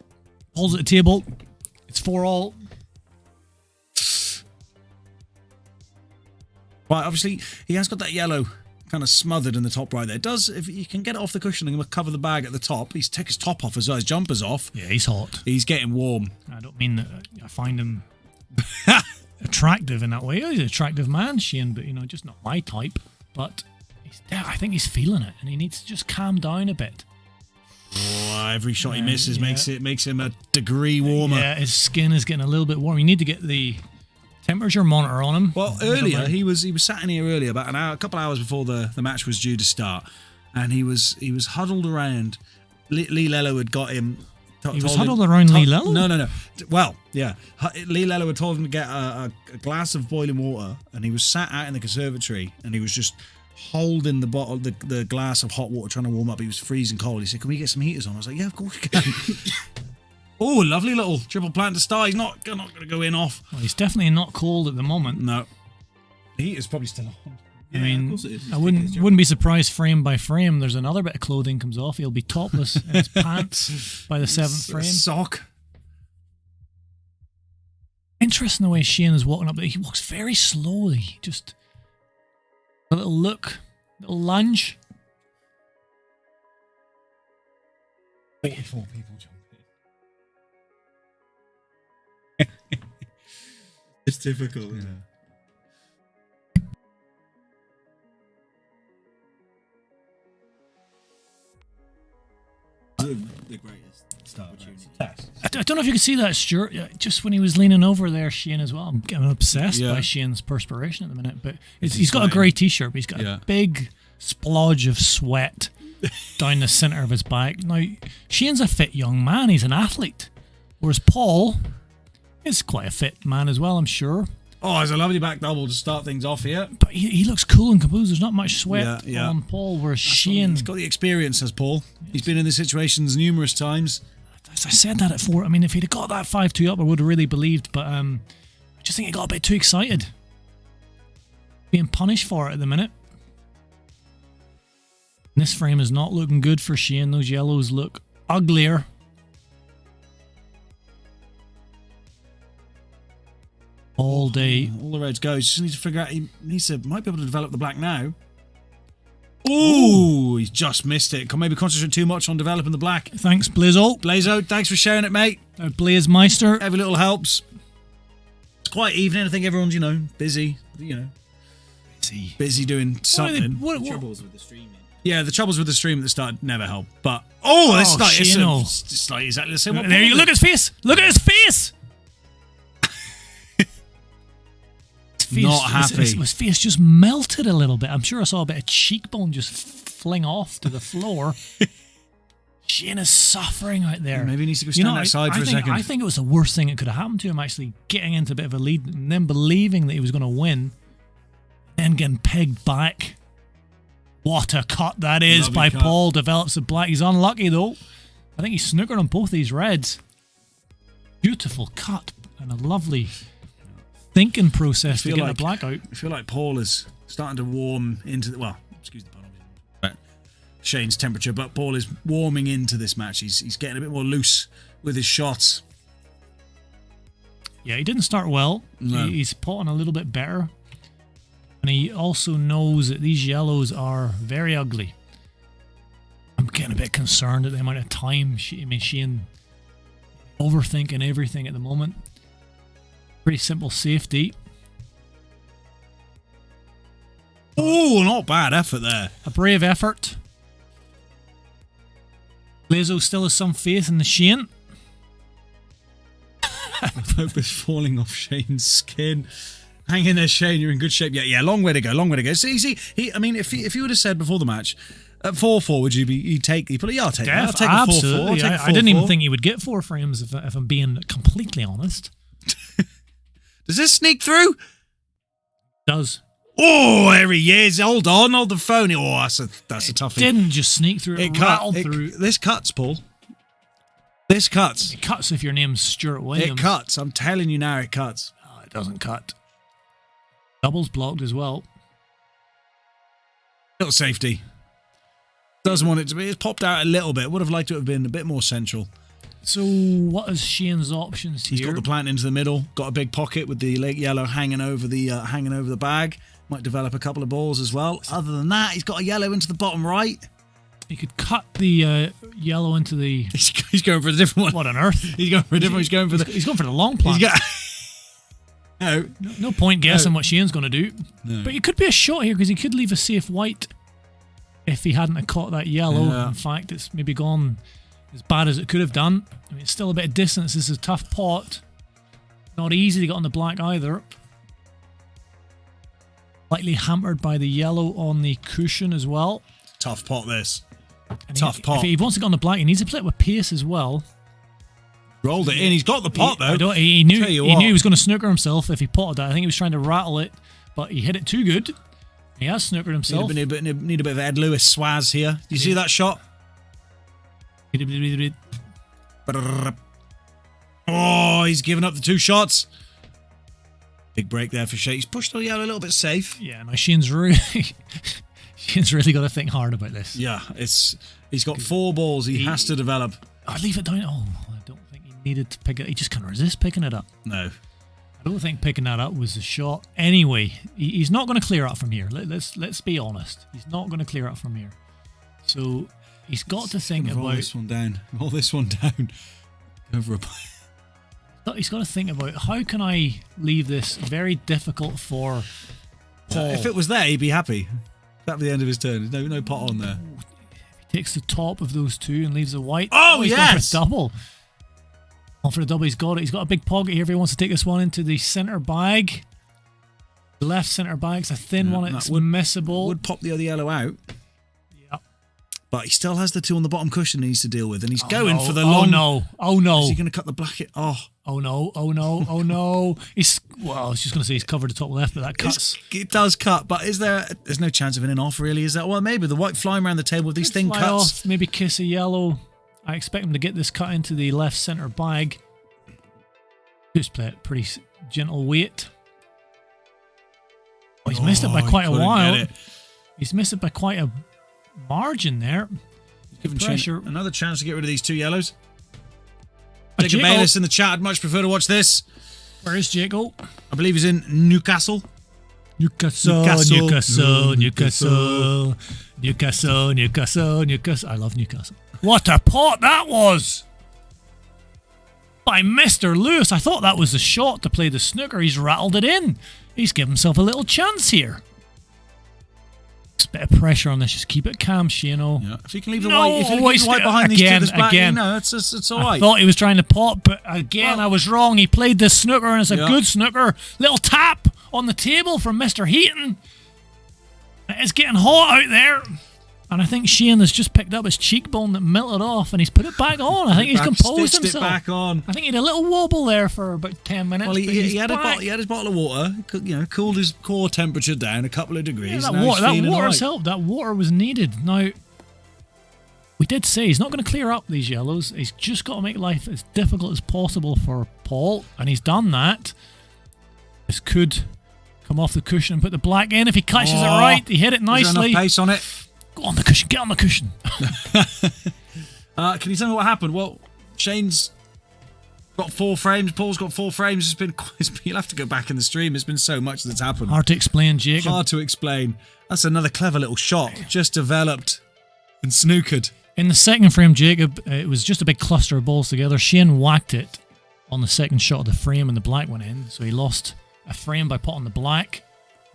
Paul's at the table. It's 4-all. Right, obviously, he has got that yellow kind of smothered in the top right there. It does, if you can get it off the cushion and cover the bag at the top. He's taken his top off as well, his jumper's off. Yeah, he's hot. He's getting warm. I don't mean that I find him attractive in that way. He's an attractive man, Shain, but, just not my type. But I think he's feeling it, and he needs to just calm down a bit. Oh, every shot he misses makes him a degree warmer. Yeah, his skin is getting a little bit warm. You need to get the temperature monitor on him. Well, earlier he was sat in here earlier, about a couple of hours before the match was due to start, and he was huddled around. Lee Lello had got him. He was huddled around Lee Lello? No. Well, yeah. Lee Lello had told him to get a glass of boiling water, and he was sat out in the conservatory, and he was just holding the bottle, the glass of hot water, trying to warm up. He was freezing cold. He said, "Can we get some heaters on?" I was like, "Yeah, of course we can." Oh, lovely little triple plant to start. He's not going to go in off. Well, he's definitely not cold at the moment. No. The heater's probably still on. I mean, I wouldn't be surprised frame by frame. There's another bit of clothing comes off. He'll be topless in his pants by the 7th frame. Sock. Interesting the way Shain is walking up there. He walks very slowly. Just a little look, a little lunge. Wait for people jump in. It's difficult, yeah. The greatest start opportunity. I don't know if you can see that, Stuart. Just when he was leaning over there, Shain as well. I'm getting obsessed by Shain's perspiration at the minute. But he's got a grey t-shirt, but he's got a big splodge of sweat down the centre of his back. Now, Shain's a fit young man. He's an athlete. Whereas Paul is quite a fit man as well, I'm sure. Oh, it's a lovely back double to start things off here. But he looks cool and composed. There's not much sweat on Paul, whereas Shain... He's got the experience, as Paul. He's been in these situations numerous times. As I said that at 4, I mean, if he'd have got that 5-2 up, I would have really believed, but I just think he got a bit too excited. Being punished for it at the minute. And this frame is not looking good for Shain. Those yellows look uglier. All day. All the reds go. He just needs to figure out. He might be able to develop the black now. Ooh, he's just missed it. Can maybe concentrate too much on developing the black. Thanks, Blizzo. Blazzo, thanks for sharing it, mate. Blaze Meister. Every little helps. It's quite evening. I think everyone's, busy. Busy doing something. What troubles with the streaming? Yeah, the troubles with the stream at the start never help. But it's like exactly the same. There you go. Look at his face. Look at his face. face, not happy. His face just melted a little bit. I'm sure I saw a bit of cheekbone just fling off to the floor. Shain is suffering out there. Maybe he needs to go stand outside for a second. I think it was the worst thing that could have happened to him, actually getting into a bit of a lead and then believing that he was going to win, then getting pegged back. What a cut that is. Lovely by cut. Paul. Develops a black. He's unlucky though. I think he's snookered on both these reds. Beautiful cut and a lovely thinking process to get a black out. I feel like Paul is starting to warm into the, well, excuse the pun, Shain's temperature, but Paul is warming into this match. He's getting a bit more loose with his shots. Yeah, he didn't start well. No. He's potting a little bit better. And he also knows that these yellows are very ugly. I'm getting a bit concerned at the amount of time Shain overthinking everything at the moment. Pretty simple safety. Oh, not bad effort there. A brave effort. Glazo still has some faith in the Shain. The Pope is falling off Shain's skin. Hang in there, Shain. You're in good shape. Yeah, long way to go. Long way to go. So easy. I mean, if you would have said before the match, at 4-4, would you take? You put it. Yeah, I'll take it. I'll take absolutely. a 4-4. I didn't even think he would get 4 frames. If I'm being completely honest. Does this sneak through? Does. Oh, there he is. Hold on, hold the phone. Oh, that's a toughie. Didn't just sneak through. It rattled through. This cuts, Paul. This cuts. It cuts if your name's Stuart Williams. It cuts. I'm telling you now, it cuts. Oh, it doesn't cut. Doubles blocked as well. Little safety. Doesn't want it to be. It's popped out a little bit. Would have liked it to have been a bit more central. So what is Shain's options here? He's got the plant into the middle. Got a big pocket with the lake yellow hanging over the bag. Might develop a couple of balls as well. Other than that, he's got a yellow into the bottom right. He could cut the yellow into the... He's going for a different one. What on earth? He's going for a different one. He's going for the long plant. No point guessing what Shain's going to do. No. But it could be a shot here because he could leave a safe white if he hadn't have caught that yellow. Yeah. In fact, it's maybe gone as bad as it could have done. I mean, it's still a bit of distance. This is a tough pot. Not easy to get on the black either. Slightly hampered by the yellow on the cushion as well. Tough pot, this. And tough pot. If he wants to get on the black, he needs to play it with pace as well. Rolled it in. He's got the pot, though. He knew he was going to snooker himself if he potted that. I think he was trying to rattle it, but he hit it too good. He has snookered himself. Need a bit of Ed Lewis swaz here. Do you see that shot? Oh, he's given up the 2 shots. Big break there for Shain. He's pushed the yellow a little bit safe. Yeah, no, Shain's really got to think hard about this. Yeah, he's got 4 balls. He has to develop. I'd leave it down. Oh, I don't think he needed to pick it. He just can't resist picking it up. No. I don't think picking that up was the shot. Anyway, he's not going to clear up from here. Let's be honest. He's not going to clear up from here. So he's got to think about... Roll this one down. Roll this one down. Over a... He's got to think about, how can I leave this very difficult for Paul? If it was there, he'd be happy. That'd be the end of his turn. There's no pot on there. He takes the top of those 2 and leaves a white. Oh, he's yes! gone for a double. On for the double, he's got it. He's got a big pocket here if he wants to take this one into the centre bag. The left centre bag's a thin one. It's missable. Would pop the other yellow out. Yep. But he still has the 2 on the bottom cushion he needs to deal with. And he's going for the long... Oh, no. Is he going to cut the black... Oh, no. I was just going to say he's covered the top left, but that cuts. It does cut, but there's no chance of an in-off, really, is there? Well, maybe the white flying around the table with these thin cuts. Off, maybe kiss a yellow. I expect him to get this cut into the left centre bag. Just play it pretty gentle weight. Oh, he's missed it by quite a while. He's missed it by quite a margin there. Giving pressure. Another chance to get rid of these 2 yellows. Jacob Bayliss in the chat. I'd much prefer to watch this. Where is Jacob? I believe he's in Newcastle. Newcastle. I love Newcastle. What a pot that was! By Mr. Lewis. I thought that was the shot to play the snooker. He's rattled it in. He's given himself a little chance here. Just a bit of pressure on this. Just keep it calm, Shain. Yeah. If you can leave the white, if you leave the white behind these 2, it's all right. I thought he was trying to pot, but again, I was wrong. He played this snooker, and it's a good snooker. Little tap. on the table from Mr. Heaton. It's getting hot out there. And I think Shain has just picked up his cheekbone that melted off and he's put it back on. I think he's composed himself. It back on. I think he had a little wobble there for about 10 minutes. Well, he had his bottle of water, cooled his core temperature down a couple of degrees. Yeah, that water's helped. That water was needed. Now, we did say he's not going to clear up these yellows. He's just got to make life as difficult as possible for Paul, and he's done that. This could come off the cushion and put the black in if he catches it right. He hit it nicely. There's enough pace on it. Go on the cushion. Get on the cushion. Can you tell me what happened? Well, Shane's got 4 frames. Paul's got 4 frames. You'll have to go back in the stream. There's been so much that's happened. Hard to explain, Jacob. Hard to explain. That's another clever little shot. Just developed and snookered. In the second frame, Jacob, it was just a big cluster of balls together. Shain whacked it on the second shot of the frame and the black went in. So he lost a frame by potting the black.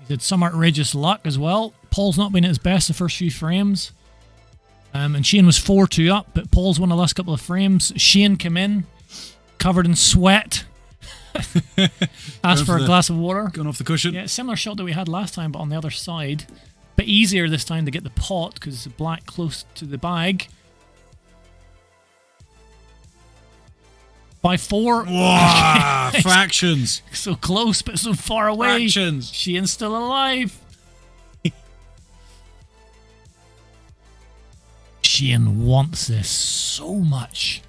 He did some outrageous luck as well. Paul's not been at his best the first few frames. And Shain was 4-2 up, but Paul's won the last couple of frames. Shain came in, covered in sweat. Asked for a glass of water. Going off the cushion. Yeah, similar shot that we had last time, but on the other side. Bit easier this time to get the pot because it's black close to the bag. By 4. Wow, fractions. So close, but so far away. Fractions. Shain's still alive. Shain wants this so much.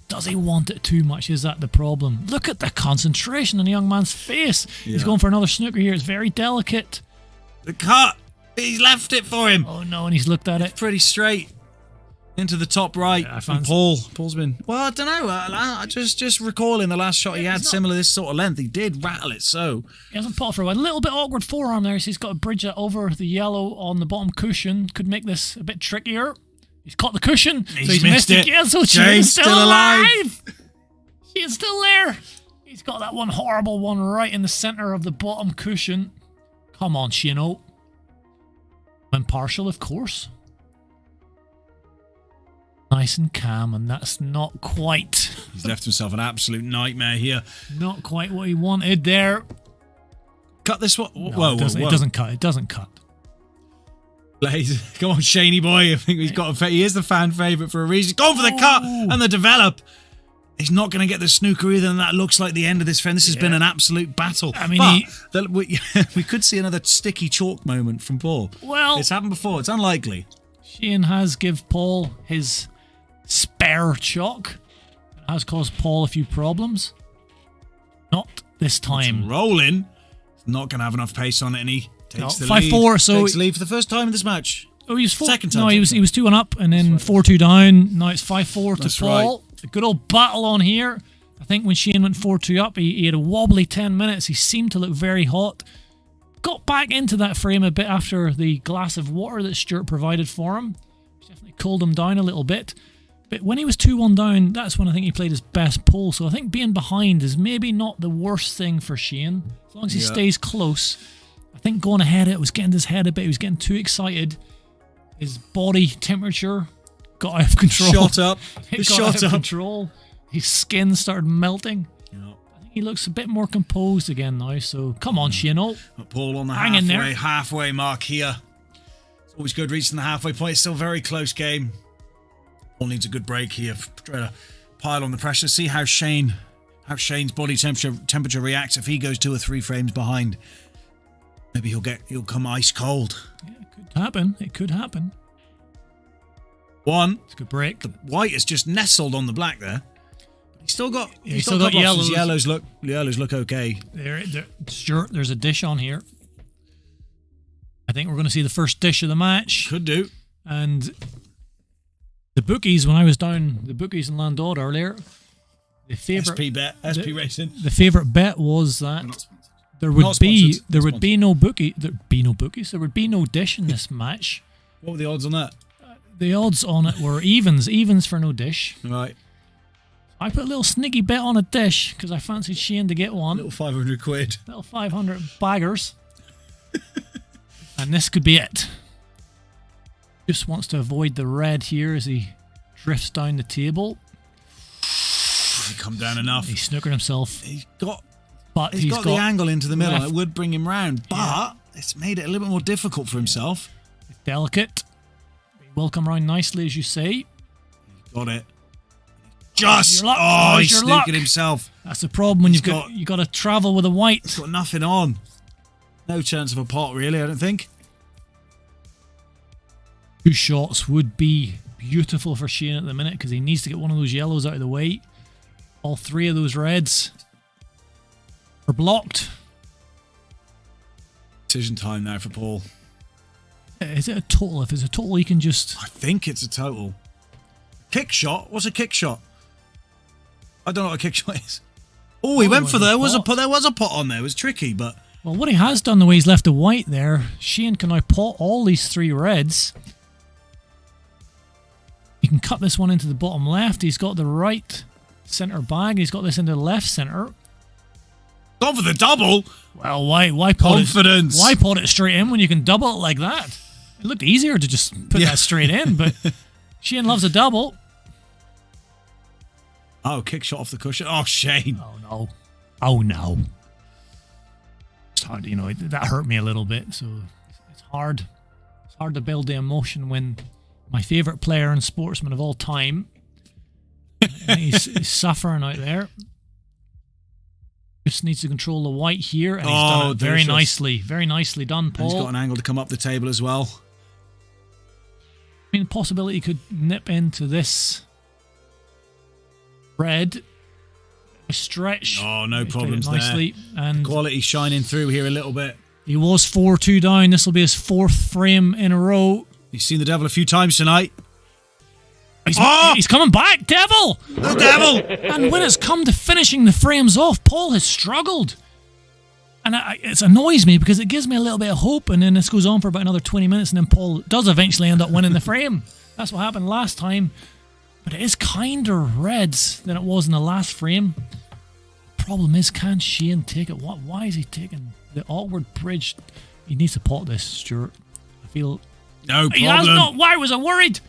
Does he want it too much? Is that the problem? Look at the concentration in the young man's face. Yeah. He's going for another snooker here. It's very delicate. The cut. He's left it for him. Oh no, and he's looked at it. Pretty straight. Into the top right. Yeah, and Paul's been... Well, I don't know. Just recalling the last shot he had similar this sort of length. He did rattle it so. He hasn't potted for a while. A little bit awkward forearm there. So he's got to bridge it over the yellow on the bottom cushion. Could make this a bit trickier. He's caught the cushion. He's missed it. Yeah, so Shain's still alive. Shain's still there. He's got that one horrible one right in the center of the bottom cushion. Come on, Shain. Impartial, of course. Nice and calm, and that's not quite. He's left himself an absolute nightmare here. Not quite what he wanted there. Cut this one. No, whoa. It doesn't cut. It doesn't cut. Blaze, come on, Shaney boy. I think he is the fan favourite for a reason. He's gone for the cut and the develop. He's not going to get the snooker either, and that looks like the end of this frame. This has been an absolute battle. I mean, we could see another sticky chalk moment from Paul. Well, it's happened before. It's unlikely. Shain has give Paul his spare chalk. It has caused Paul a few problems. Not this time. It's rolling. He's not going to have enough pace on it, and he takes the 5-4. lead. So takes the lead for the first time in this match. Oh, he was 4. Second time. No, he was 2-1 up, and then 4-2 down. Now it's 5-4 to Paul. Right. A good old battle on here. I think when Shain went 4-2 up, he had a wobbly 10 minutes. He seemed to look very hot. Got back into that frame a bit after the glass of water that Stuart provided for him. Definitely cooled him down a little bit. But when he was 2-1 down, that's when I think he played his best pull. So I think being behind is maybe not the worst thing for Shain. As long as he stays close. I think going ahead, it was getting his head a bit. He was getting too excited. His body temperature got out of control. Shot up. It got out of control. His skin started melting. Yep. I think he looks a bit more composed again now. So come on, Shain. Paul on the halfway mark here. It's always good reaching the halfway point. It's still a very close game. Paul needs a good break here. Try to pile on the pressure. See how Shain's body temperature reacts if he goes 2 or 3 frames behind. Maybe he'll come ice cold. Yeah, it could happen. It could happen. One. It's a good break. The white is just nestled on the black there. He's still got yellows. Yellows look okay. Stuart, there's a dish on here. I think we're going to see the first dish of the match. Could do. And the bookies, when I was down the bookies in Landau earlier, the favourite SP Racing. The favourite bet was that there would be no dish in this match. What were the odds on that? The odds on it were evens for no dish. Right. I put a little sneaky bet on a dish because I fancied Shain to get one. Little 500 quid. Little 500 baggers. And this could be it. Just wants to avoid the red here as he drifts down the table. He come down enough. He snookered himself. He's got But He's got the angle into the middle. It would bring him round, but it's made it a little bit more difficult for himself. Delicate. He will come round nicely, as you say. Got it. Just he's sneaking himself. That's the problem when you've got to travel with a white. He's got nothing on. No chance of a pot, really. I don't think. 2 shots would be beautiful for Shain at the minute because he needs to get one of those yellows out of the way. All 3 of those reds are blocked. Decision time now for Paul. Is it a total? If it's a total, he can just... I think it's a total. Kick shot? What's a kick shot? I don't know what a kick shot is. Oh, he went for there. There was a pot on there. It was tricky, but... Well, what he has done, the way he's left the white there, Shain can now pot all these 3 reds. He can cut this one into the bottom left. He's got the right centre bag. He's got this into the left centre. Gone for the double. Well, why confidence? Why pot it straight in when you can double it like that? It looked easier to just put that straight in, but Shain loves a double. Oh, kick shot off the cushion. Oh, Shain. Oh no. Oh no. It's hard, you know, that hurt me a little bit. So it's hard. It's hard to build the emotion when my favourite player and sportsman of all time, he's suffering out there. Just needs to control the white here, and he's done it very nicely. Very nicely done, Paul. And he's got an angle to come up the table as well. I mean, the possibility he could nip into this red. A stretch. Oh, no problems there. And the quality shining through here a little bit. He was 4-2 down. This will be his 4th frame in a row. You've seen the devil a few times tonight. He's coming back, devil! The devil! And when it's come to finishing the frames off, Paul has struggled. And it annoys me because it gives me a little bit of hope, and then this goes on for about another 20 minutes, and then Paul does eventually end up winning the frame. That's what happened last time. But it is kinder reds than it was in the last frame. Problem is, can Shain take it? Why is he taking the awkward bridge? He needs to pot this, Stuart. I feel... No problem. He has not. Why was I worried?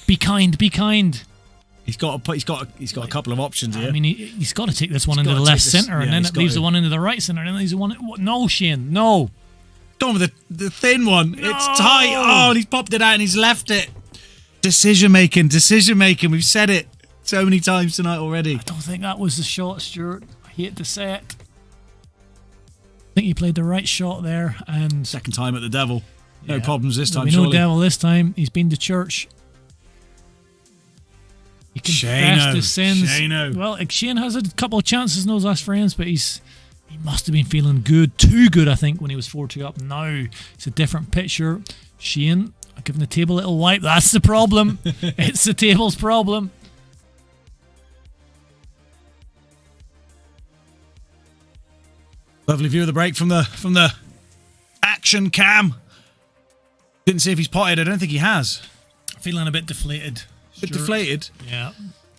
Be kind, be kind. He's got a couple of options here. I mean, he's got to take this one into the left centre, and then it leaves the one into the right centre, and then leaves the one... No, Shain, no. Gone with the thin one. No. It's tight. Oh, and he's popped it out and he's left it. Decision making. We've said it so many times tonight already. I don't think that was the shot, Stuart. I hate to say it. I think he played the right shot there, and... Second time at the devil. No problems this time, surely. No devil this time. He's been to church. He confessed his sins. Shaino. Well, Shain has a couple of chances in those last frames, but he must have been feeling good. Too good, I think, when he was 4-2 up. Now it's a different picture. Shain, giving the table a little wipe. That's the problem. It's the table's problem. Lovely view of the break from the action cam. Didn't see if he's potted. I don't think he has. Feeling a bit deflated. Deflated? Yeah.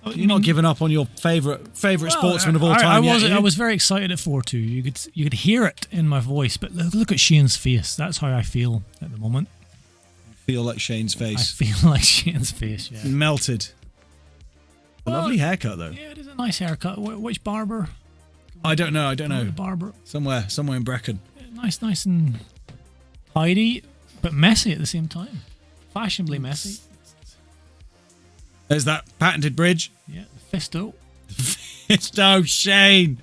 You're not giving up on your favourite sportsman of all time I was very excited at 4-2. You could hear it in my voice, but look at Shain's face. That's how I feel at the moment. Feel like Shain's face. I feel like Shain's face, yeah. Melted. Lovely haircut, though. Yeah, it is a nice haircut. Which barber? I don't know. Barber. Somewhere in Brecon. Nice and tidy, but messy at the same time. Fashionably messy. There's that patented bridge. Yeah, the Fisto. Fisto, Shain.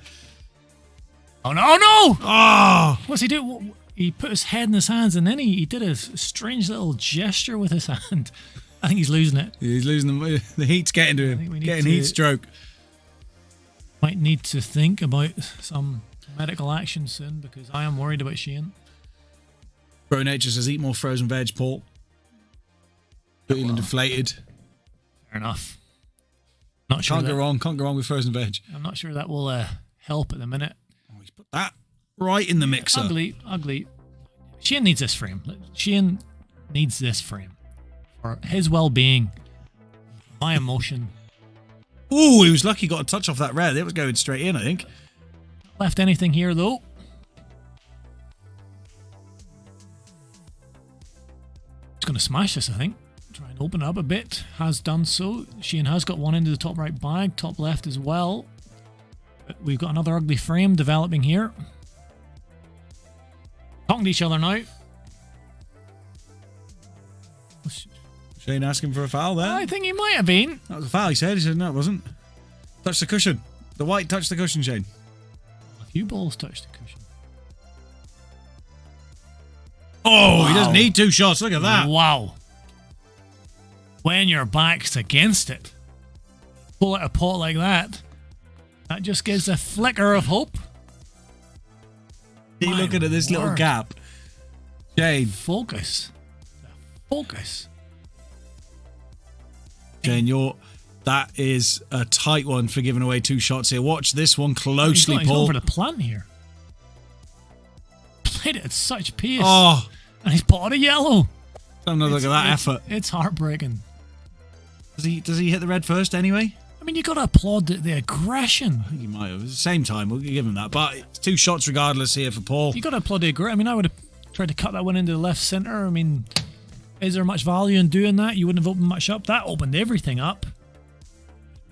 Oh, no, no! Oh! What's he do? He put his head in his hands, and then he did a strange little gesture with his hand. I think he's losing it. He's losing the heat's getting to him. Getting heat stroke. Might need to think about some medical action soon, because I am worried about Shain. Bro Nature says, eat more frozen veg, Paul. Feeling deflated. Fair enough. Not sure. Can't go wrong with frozen veg. I'm not sure that will help at the minute. Oh, he's put that right in the mixer. Ugly. Shain needs this frame. Shain needs this frame for his well-being, my emotion. Ooh, he was lucky he got a touch off that red. It was going straight in, I think. Left anything here, though. He's going to smash this, I think. Try and open it up a bit. Has done so. Shain has got one into the top right bag, top left as well. We've got another ugly frame developing here. Talking to each other now. Shain asking for a foul there. I think he might have been. That was a foul, he said. He said no, it wasn't. Touch the cushion. The white touched the cushion, Shain. A few balls touched the cushion. Oh, wow. He doesn't need 2 shots. Look at that. Wow. When your back's against it, pull out a pot like that, that just gives a flicker of hope. Are you looking at this little gap? Shain. Focus. Focus. Shain, that is a tight one for giving away 2 shots here. Watch this one closely, he's Paul. He's over the plant here. Played it at such pace. Oh. And he's potted a yellow. Don't know, look at that effort. It's heartbreaking. Does he hit the red first anyway? I mean, you got to applaud the aggression. I think he might have. At the same time, we'll give him that. But it's 2 shots regardless here for Paul. You got to applaud the aggression. I mean, I would have tried to cut that one into the left centre. I mean, is there much value in doing that? You wouldn't have opened much up. That opened everything up.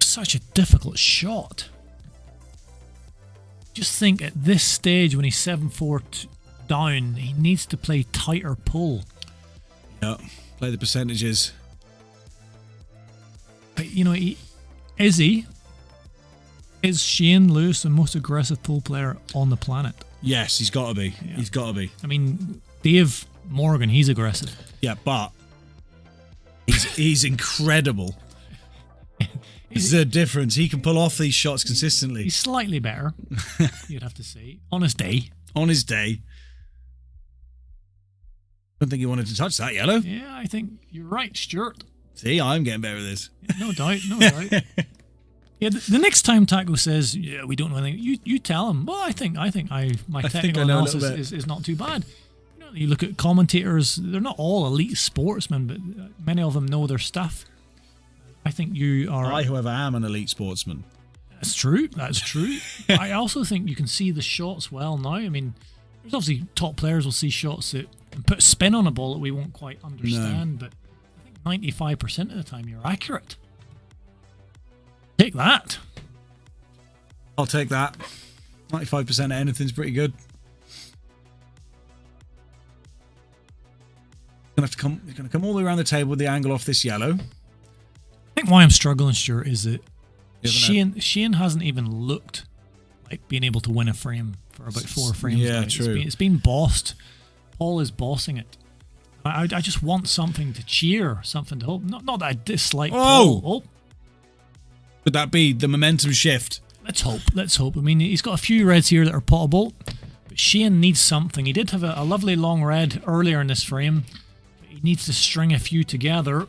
Such a difficult shot. Just think at this stage when he's 7-4 down, he needs to play tighter pull. Yeah, play the percentages. But, you know, is Shain Lewis the most aggressive pull player on the planet? Yes, he's got to be. Yeah. He's got to be. I mean, Dave Morgan, he's aggressive. Yeah, but he's incredible. There's a difference. He can pull off these shots consistently. He's slightly better, you'd have to say, on his day. On his day. I don't think he wanted to touch that yellow. Yeah, I think you're right, Stuart. See, I'm getting better at this. Yeah, no doubt, no doubt. Yeah, the next time Taco says, yeah, we don't know anything, you tell him, well, I think my technical analysis is not too bad. You know, you look at commentators, they're not all elite sportsmen, but many of them know their stuff. I think you are... I, however, am an elite sportsman. That's true, that's true. I also think you can see the shots well now. I mean, there's obviously top players will see shots that put a spin on a ball that we won't quite understand, but I think 95% of the time you're accurate. Take that. I'll take that. 95% of anything's pretty good. You're going to come all the way around the table with the angle off this yellow. I think why I'm struggling, Stuart, is that Shain hasn't even looked like being able to win a frame for about 4 frames. Yeah, now. true. It's been bossed. Paul is bossing it. I just want something to cheer, something to hope. Not that I dislike Paul. Oh. Could that be the momentum shift? Let's hope. Let's hope. I mean, he's got a few reds here that are potable, but Shain needs something. He did have a lovely long red earlier in this frame. But he needs to string a few together.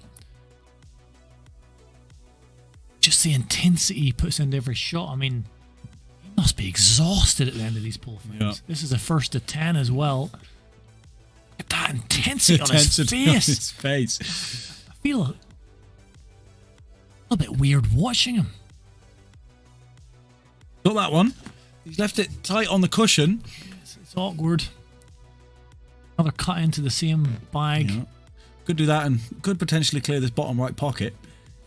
Just the intensity he puts into every shot. I mean, he must be exhausted at the end of these pull frames. Yeah. This is the first to 10 as well. Look at that intensity on his face. I feel a little bit weird watching him. Got that one. He's left it tight on the cushion. It's awkward. Another cut into the same bag. Yeah. Could do that and could potentially clear this bottom right pocket.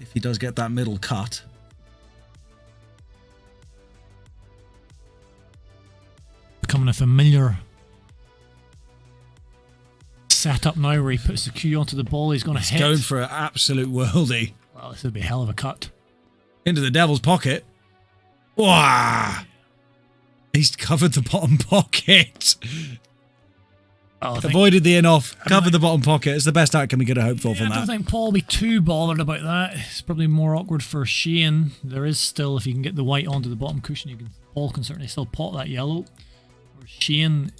If he does get that middle cut. Becoming a familiar setup now where he puts the cue onto the ball. He's going to hit. He's going for an absolute worldie. Well, this would be a hell of a cut. Into the devil's pocket. Wow! He's covered the bottom pocket. Avoided the in-off, covered the bottom pocket. It's the best outcome we could have hoped for from that. I don't think Paul will be too bothered about that. It's probably more awkward for Shain. There is still, if you can get the white onto the bottom cushion, Paul can certainly still pot that yellow. Whereas Shain,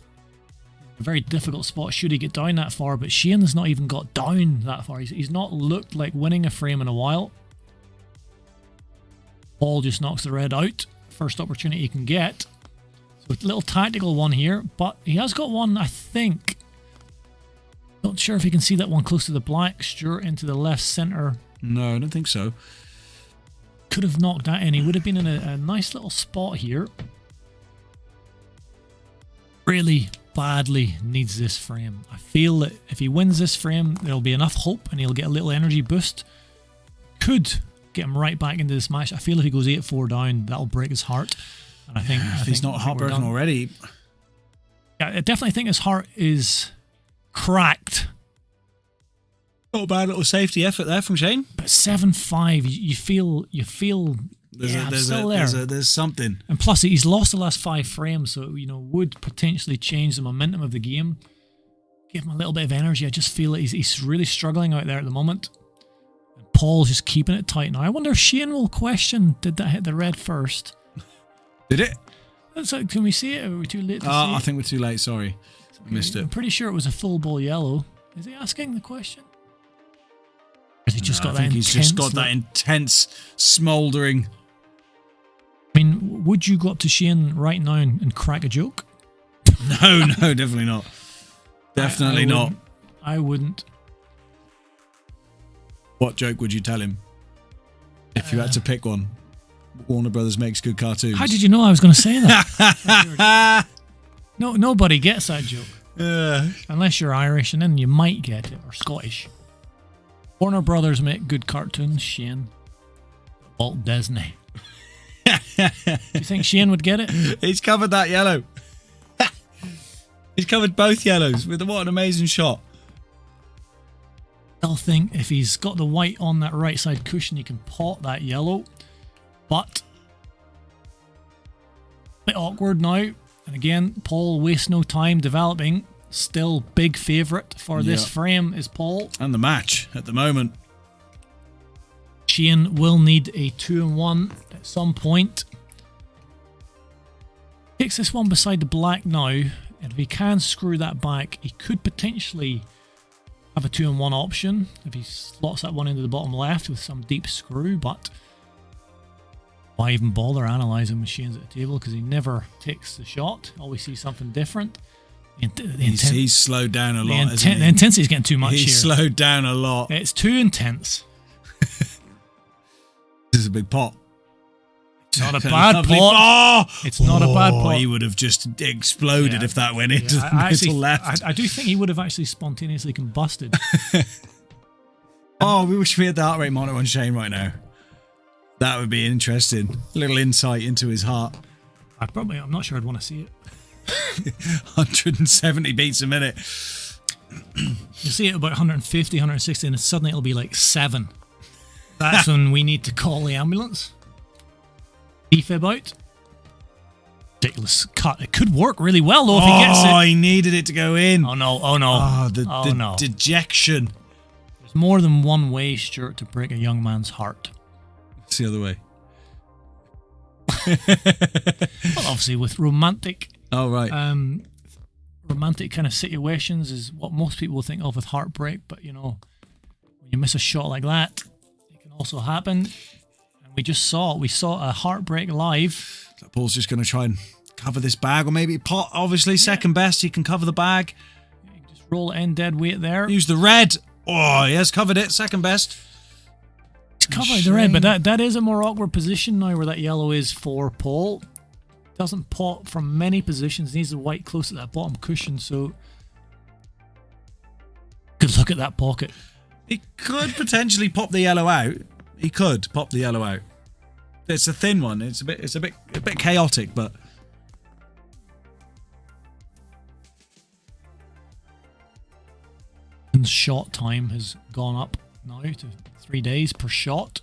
a very difficult spot should he get down that far, but Shain has not even got down that far. He's not looked like winning a frame in a while. Paul just knocks the red out. First opportunity he can get. So a little tactical one here, but he has got one, I think. Not sure if he can see that one close to the black. Stuart into the left centre. No, I don't think so. Could have knocked that in. He would have been in a nice little spot here. Really badly needs this frame. I feel that if he wins this frame, there'll be enough hope and he'll get a little energy boost. Could get him right back into this match. I feel if he goes 8-4 down, that'll break his heart. And I think if he's not heartbroken already. Yeah, I definitely think his heart is cracked. Not a bad little safety effort there from Shain. But 7-5, you feel. There's something. And plus, he's lost the last 5 frames, so would potentially change the momentum of the game. Give him a little bit of energy. I just feel that he's really struggling out there at the moment. And Paul's just keeping it tight now. I wonder if Shain will question, did that hit the red first? Did it? So, can we see it? Or are we too late to see it? I think we're too late, sorry. I missed it. I'm pretty sure it was a full ball yellow. Is he asking the question? Or has he just got that intense? He's just got that intense, smouldering. I mean, would you go up to Shain right now and crack a joke? No, definitely not. Definitely not. I wouldn't. What joke would you tell him? If you had to pick one. Warner Brothers makes good cartoons. How did you know I was going to say that? No, nobody gets that joke. Unless you're Irish, and then you might get it, or Scottish. Warner Brothers make good cartoons, Shain. Walt Disney. Do you think Shain would get it? He's covered that yellow. He's covered both yellows with what an amazing shot. I think if he's got the white on that right side cushion, he can pot that yellow. But a bit awkward now. And again, Paul wastes no time developing. Still big favourite for this frame is Paul. And the match at the moment. Shain will need a 2-1 at some point. Takes this one beside the black now. And if he can screw that back, he could potentially have a 2-1 option if he slots that one into the bottom left with some deep screw. But why even bother analysing machines at the table? Because he never takes the shot. Always sees something different. He's slowed down a lot. The intensity is getting too much here. He's slowed down a lot. It's too intense. This is a big pot. It's not a bad pot. It's not a bad pot. He would have just exploded if that went into the middle left. I do think he would have actually spontaneously combusted. We wish we had the heart rate monitor on Shain right now. That would be interesting. A little insight into his heart. I'm not sure I'd want to see it. 170 beats a minute. You see it about 150, 160, and suddenly it'll be like 7. That's when we need to call the ambulance. Defib out. Ridiculous cut. It could work really well though if he gets it. Oh, he needed it to go in. Oh no, oh no. The dejection. There's more than one way, Stuart, to break a young man's heart. It's the other way. Well, obviously with romantic romantic kind of situations is what most people think of with heartbreak, but when you miss a shot like that, it can also happen. And we saw a heartbreak live. So Paul's just going to try and cover this bag, or maybe pot, obviously second best, he can cover the bag. You can just roll it in dead weight there. Use the red. Oh, he has covered it, second best. He's covered the red, but that is a more awkward position now where that yellow is for Paul. Doesn't pot from many positions, needs the white close to that bottom cushion, so good look at that pocket. He could potentially pop the yellow out. He could pop the yellow out. It's a thin one. It's a bit chaotic, but and shot time has gone up now to 3 days per shot.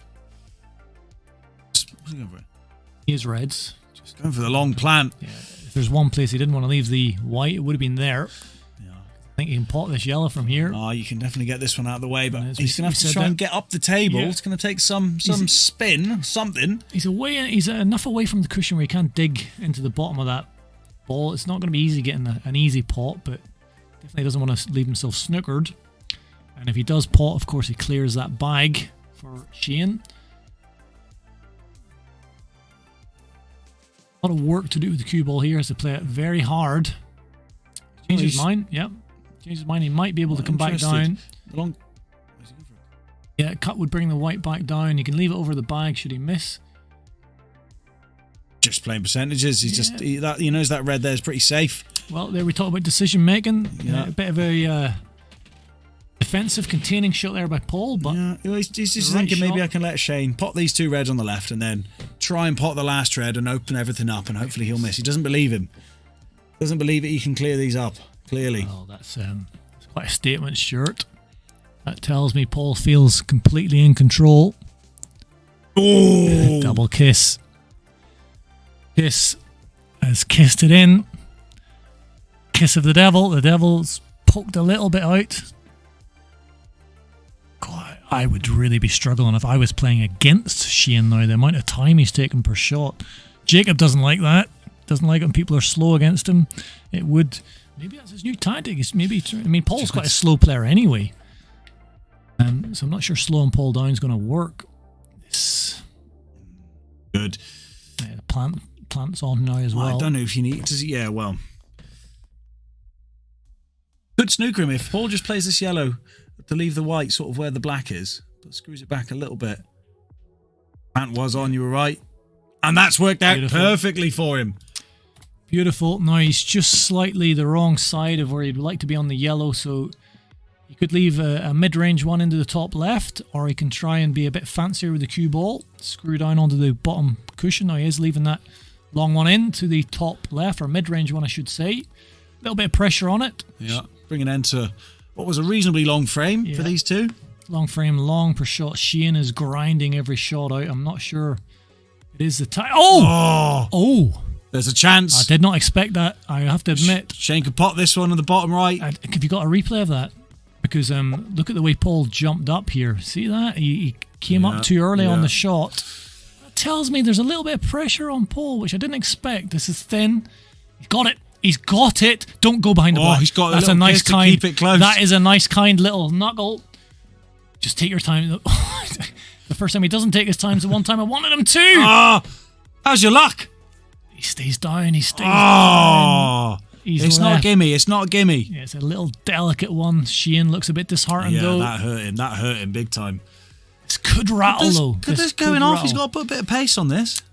He is reds. Just going for the long plant. Yeah, if there's one place he didn't want to leave the white, it would have been there. Yeah. I think he can pot this yellow from here. Oh, you can definitely get this one out of the way, but he's going to have to try and get up the table. Yeah. It's going to take some spin, something. He's enough away from the cushion where he can't dig into the bottom of that ball. It's not going to be easy getting an easy pot, but definitely doesn't want to leave himself snookered. And if he does pot, of course, he clears that bag for Shain. A lot of work to do with the cue ball here. Has to play it very hard. Change his mind. Yep. Change his mind. He might be able to come back down. Yeah, cut would bring the white back down. He can leave it over the bag should he miss. Just playing percentages. He's he knows that red there is pretty safe. Well, there we talk about decision making. Yeah. A bit of a defensive containing shot there by Paul, but he's just thinking maybe I can let Shain pop these two reds on the left and then try and pot the last red and open everything up, and hopefully he'll miss. He doesn't believe him. Doesn't believe that he can clear these up, clearly. Oh, that's quite a statement, Stuart. That tells me Paul feels completely in control. Oh! Double kiss. Kiss has kissed it in. Kiss of the devil. The devil's poked a little bit out. God, I would really be struggling if I was playing against Shain now. The amount of time he's taken per shot. Jacob doesn't like that. Doesn't like it when people are slow against him. It would... Maybe that's his new tactic. Paul's quite a slow player anyway. So I'm not sure slowing Paul down is going to work. Good. Yeah, the plant's on now as well. I don't know if you need... Yeah, well... Could snooker him if Paul just plays this yellow to leave the white sort of where the black is, but screws it back a little bit. Plant was on, you were right. And that's worked out perfectly for him. Beautiful. Now he's just slightly the wrong side of where he'd like to be on the yellow, so he could leave a mid-range one into the top left, or he can try and be a bit fancier with the cue ball, screw down onto the bottom cushion. Now he is leaving that long one in to the top left, or mid-range one I should say. A little bit of pressure on it. Yeah, bringing an end to what was a reasonably long frame for these two. Long frame, long per shot. Shain is grinding every shot out. I'm not sure it is the time. Oh! There's a chance. I did not expect that, I have to admit. Shain could pot this one on the bottom right. Have you got a replay of that? Because look at the way Paul jumped up here. See that? He came up too early on the shot. That tells me there's a little bit of pressure on Paul, which I didn't expect. This is thin. He's got it. He's got it. Don't go behind the black. He's got That's a nice to keep it close. That is a nice kind little knuckle. Just take your time. The first time he doesn't take his time is the one time I wanted him to. How's your luck? He stays down. He stays down. It's not a gimme. It's not a gimme. Yeah, it's a little delicate one. Shain looks a bit disheartened though. That hurt him. That hurt him big time. This could rattle though. Could this going off? He's got to put a bit of pace on this.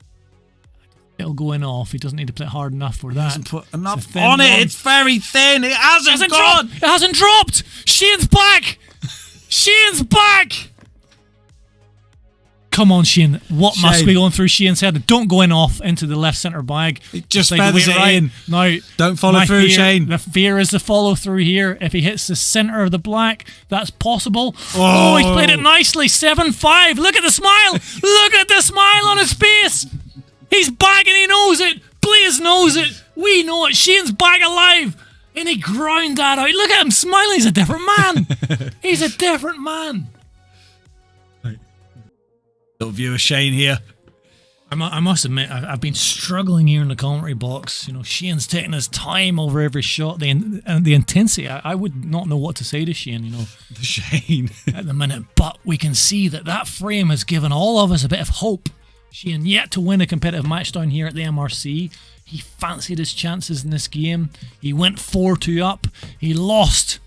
It'll go in off. He doesn't need to play hard enough for that. He hasn't put enough on it. It's very thin. It hasn't gone. It hasn't dropped. Shain's back. Shain's back. Come on, Shain. What must be going through Shain's head? Don't go in off into the left centre bag. It just feathers it in. Now, don't follow through, Shain. The fear is the follow through here. If he hits the centre of the black, that's possible. Oh, he's played it nicely. 7-5. Look at the smile. Look at the smile on his face. He's back and he knows it. Blaze knows it. We know it. Shain's back alive. And he ground that out. Look at him smiling. He's a different man. He's a different man. Little view of Shain here. I must admit, I've been struggling here in the commentary box. You know, Shain's taking his time over every shot. The intensity, I would not know what to say to Shain, you know. The Shain. At the minute. But we can see that frame has given all of us a bit of hope. Shain yet to win a competitive match down here at the MRC. He fancied his chances in this game. He went 4-2 up. He lost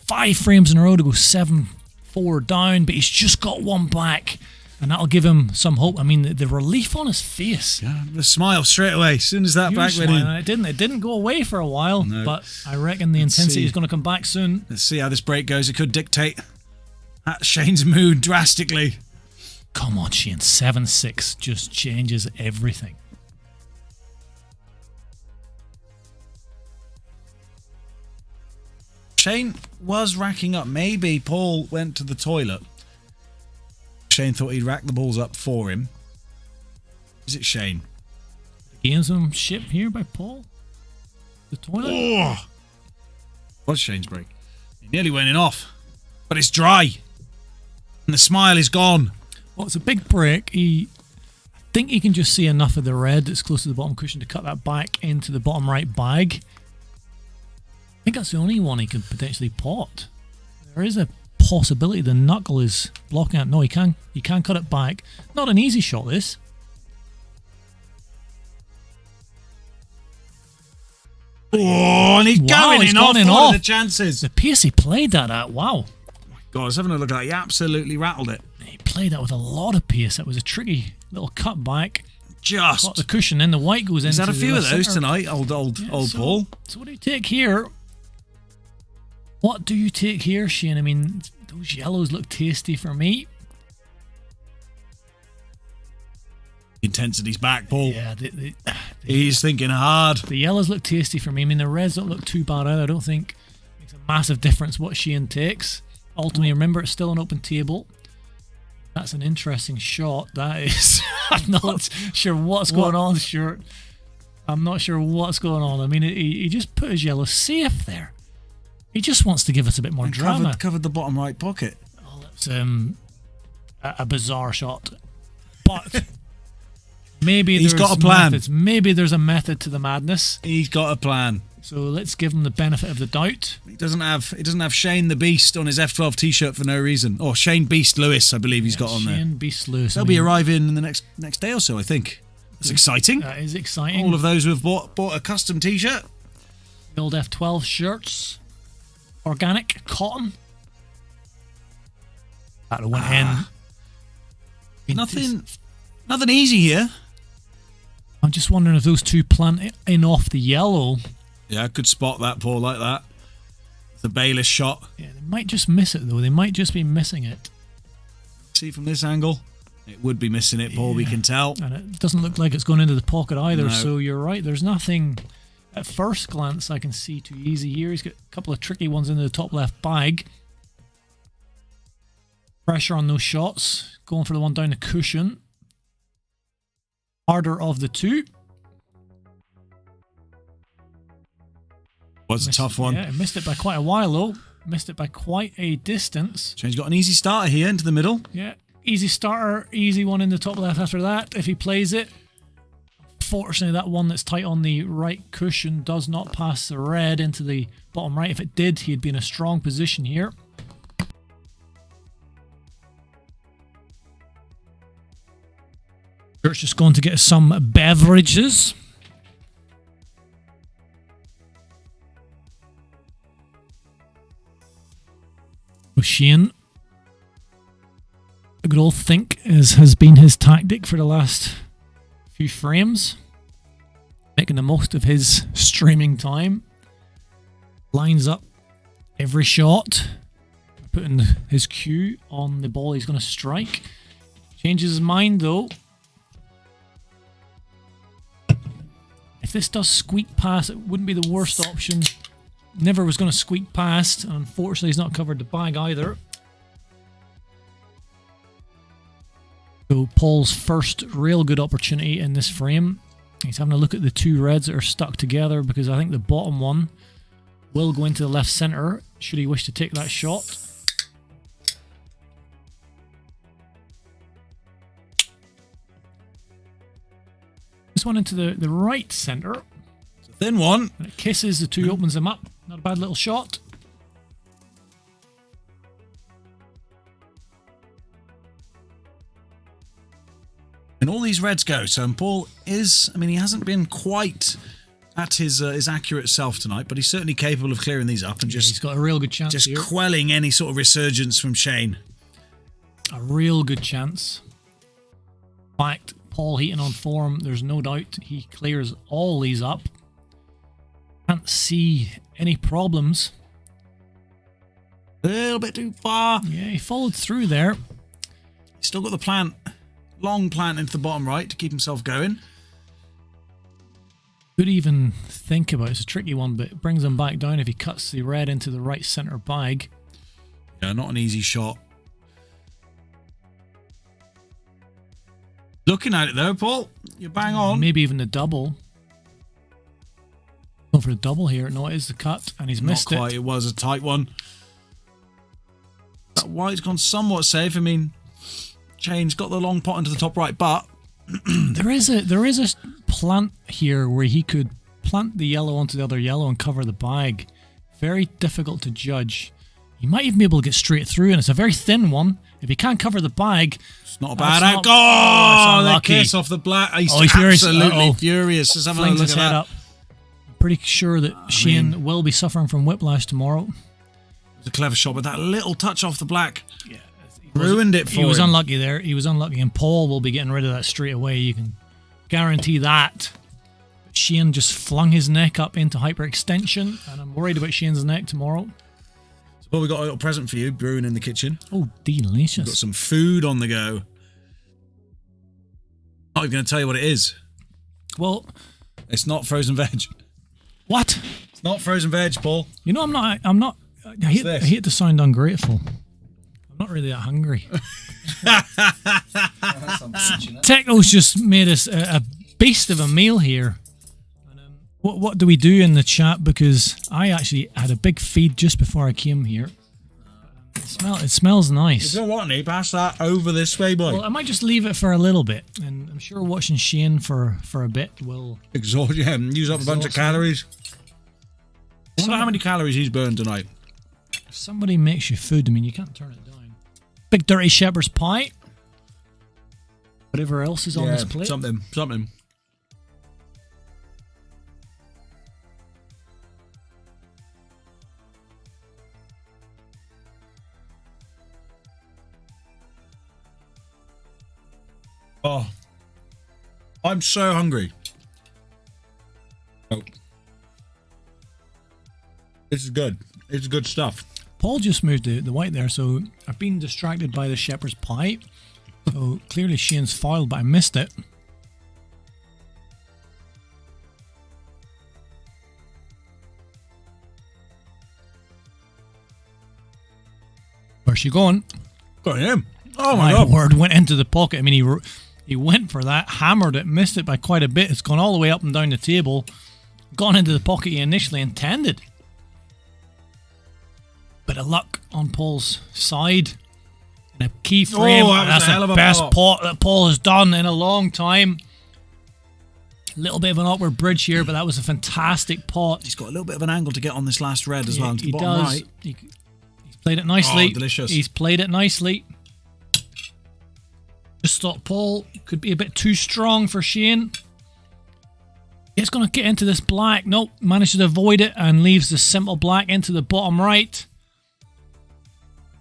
5 frames in a row to go 7-4 down, but he's just got one back. And that'll give him some hope. I mean, the relief on his face. Yeah, the smile straight away as soon as that back went in. It didn't go away for a while, but I reckon the intensity is going to come back soon. Let's see how this break goes. It could dictate Shain's mood drastically. Come on, Shain. 7-6 just changes everything. Shain was racking up. Maybe Paul went to the toilet. Shain thought he'd rack the balls up for him. Is it Shain? Gain some ship here by Paul. The toilet. Oh! What's Shain's break? He nearly went in off. But it's dry. And the smile is gone. Well, it's a big break. I think he can just see enough of the red that's close to the bottom cushion to cut that back into the bottom right bag. I think that's the only one he could potentially pot. There is a possibility the knuckle is blocking it. No, he can cut it back. Not an easy shot, this. Oh, and he's going in off. What are the chances? The pace he played that at, wow. Oh my God, I was having a look at that. He absolutely rattled it. He played that with a lot of pace. That was a tricky little cut back. Just got the cushion, then the white goes in. He's had a few of those tonight, old Paul. So what do you take here? What do you take here, Shain? I mean, those yellows look tasty for me. You intensity's back, Paul. Yeah, He's thinking hard. the yellows look tasty for me. I mean, the reds don't look too bad either. I don't think it makes a massive difference what Shain takes. Ultimately, remember, it's still an open table. That's an interesting shot. That is. I'm not sure what's going on, Stuart. I'm not sure what's going on. I mean, he just put his yellow safe there. He just wants to give us a bit more drama. Covered the bottom right pocket. Oh, that's a bizarre shot. But maybe he's got a plan. Methods. Maybe there's a method to the madness. He's got a plan. So let's give him the benefit of the doubt. He doesn't have Shain the Beast on his F12 t-shirt for no reason. Or Shain Beast Lewis, I believe he's got on there. Shain Beast Lewis. They'll be arriving in the next day or so, I think. It's exciting. That is exciting. All of those who have bought a custom t-shirt. The old F12 shirts. Organic cotton. That went in. Nothing easy here. I'm just wondering if those two plant in off the yellow. Yeah, I could spot that, Paul, like that. The Bayless shot. Yeah, they might just miss it, though. They might just be missing it. See from this angle? It would be missing it, Paul, we can tell. And it doesn't look like it's going into the pocket either, No. so you're right. There's nothing, at first glance, I can see too easy here. He's got a couple of tricky ones into the top left bag. Pressure on those shots. Going for the one down the cushion. Harder of the two. Was a tough one. Yeah, missed it by quite a while though. Missed it by quite a distance. Shain's got an easy starter here into the middle. Yeah, easy starter, easy one in the top left after that, if he plays it. Fortunately, that one that's tight on the right cushion does not pass the red into the bottom right. If it did, he'd be in a strong position here. Kurt's just going to get some beverages. Shain, a good old think has been his tactic for the last few frames, making the most of his streaming time. Lines up every shot, putting his cue on the ball he's going to strike. Changes his mind though. If this does squeak past, it wouldn't be the worst option. Never was going to squeak past. Unfortunately, he's not covered the bag either. So Paul's first real good opportunity in this frame. He's having a look at the two reds that are stuck together because I think the bottom one will go into the left centre should he wish to take that shot. This one into the right centre. It's a thin one. And it kisses the two, opens them up. Not a bad little shot. And all these reds go. So Paul is, I mean, he hasn't been quite at his accurate self tonight, but he's certainly capable of clearing these up and He's got a real good chance just here. quelling any sort of resurgence from Shain. A real good chance. In fact, Paul Heaton on form, there's no doubt he clears all these up. Can't see any problems. A little bit too far. Yeah, he followed through there. He's still got the plant, long plant into the bottom right to keep himself going. Could even think about it. It's a tricky one, but it brings him back down if he cuts the red into the right centre bag. Yeah, not an easy shot. Looking at it though, Paul, you're bang on. Maybe even the double. Going for the double here. No, it is the cut, and he's missed Not quite. it. It was a tight one. That white's gone somewhat safe. I mean, Shain's got the long pot into the top right, but there is a plant here where he could plant the yellow onto the other yellow and cover the bag. Very difficult to judge. He might even be able to get straight through, and it's a very thin one. If he can't cover the bag, it's not a bad out. Oh, the unlucky. kiss off the black. He's furious. absolutely furious. Just having a Flings look his at head that. up. I'm pretty sure that Shain will be suffering from whiplash tomorrow. It's a clever shot, but that little touch off the black Yeah, ruined it for him. He was unlucky there. He was unlucky, and Paul will be getting rid of that straight away. You can guarantee that. But Shain just flung his neck up into hyperextension, and I'm worried about Shain's neck tomorrow. Well, we've got a little present for you, brewing in the kitchen. Oh, delicious. Got some food on the go. I'm not even going to tell you what it is. Well, it's not frozen veg. What? It's not frozen veg, Paul. You know, I'm not. I hate to sound ungrateful. I'm not really that hungry. Techo's just made us a beast of a meal here. What do we do in the chat? Because I actually had a big feed just before I came here. It smells nice. You don't want any? Pass that over this way, boy. Well, I might just leave it for a little bit, and I'm sure watching Shain for a bit will exhaust. Yeah, use up a bunch of calories. I wonder how many calories he's burned tonight. If somebody makes you food, I mean, you can't turn it down. Big dirty shepherd's pie. Whatever else is on this plate. Something. Oh, I'm so hungry. Oh. This is good. It's good stuff. Paul just moved the white there, so I've been distracted by the shepherd's pie. So clearly Shane's foiled, but I missed it. Where's she going? Got him. Oh my God. Word, went into the pocket. I mean, he went for that, hammered it, missed it by quite a bit. It's gone all the way up and down the table, gone into the pocket he initially intended. Bit of luck on Paul's side. And a key frame. That's the best pot that Paul has done in a long time. A little bit of an awkward bridge here, but that was a fantastic pot. He's got a little bit of an angle to get on this last red as well. He does. Right. He's played it nicely. Oh, delicious. He's played it nicely. Just thought Paul could be a bit too strong for Shain. He's going to get into this black. Nope, manages to avoid it and leaves the simple black into the bottom right.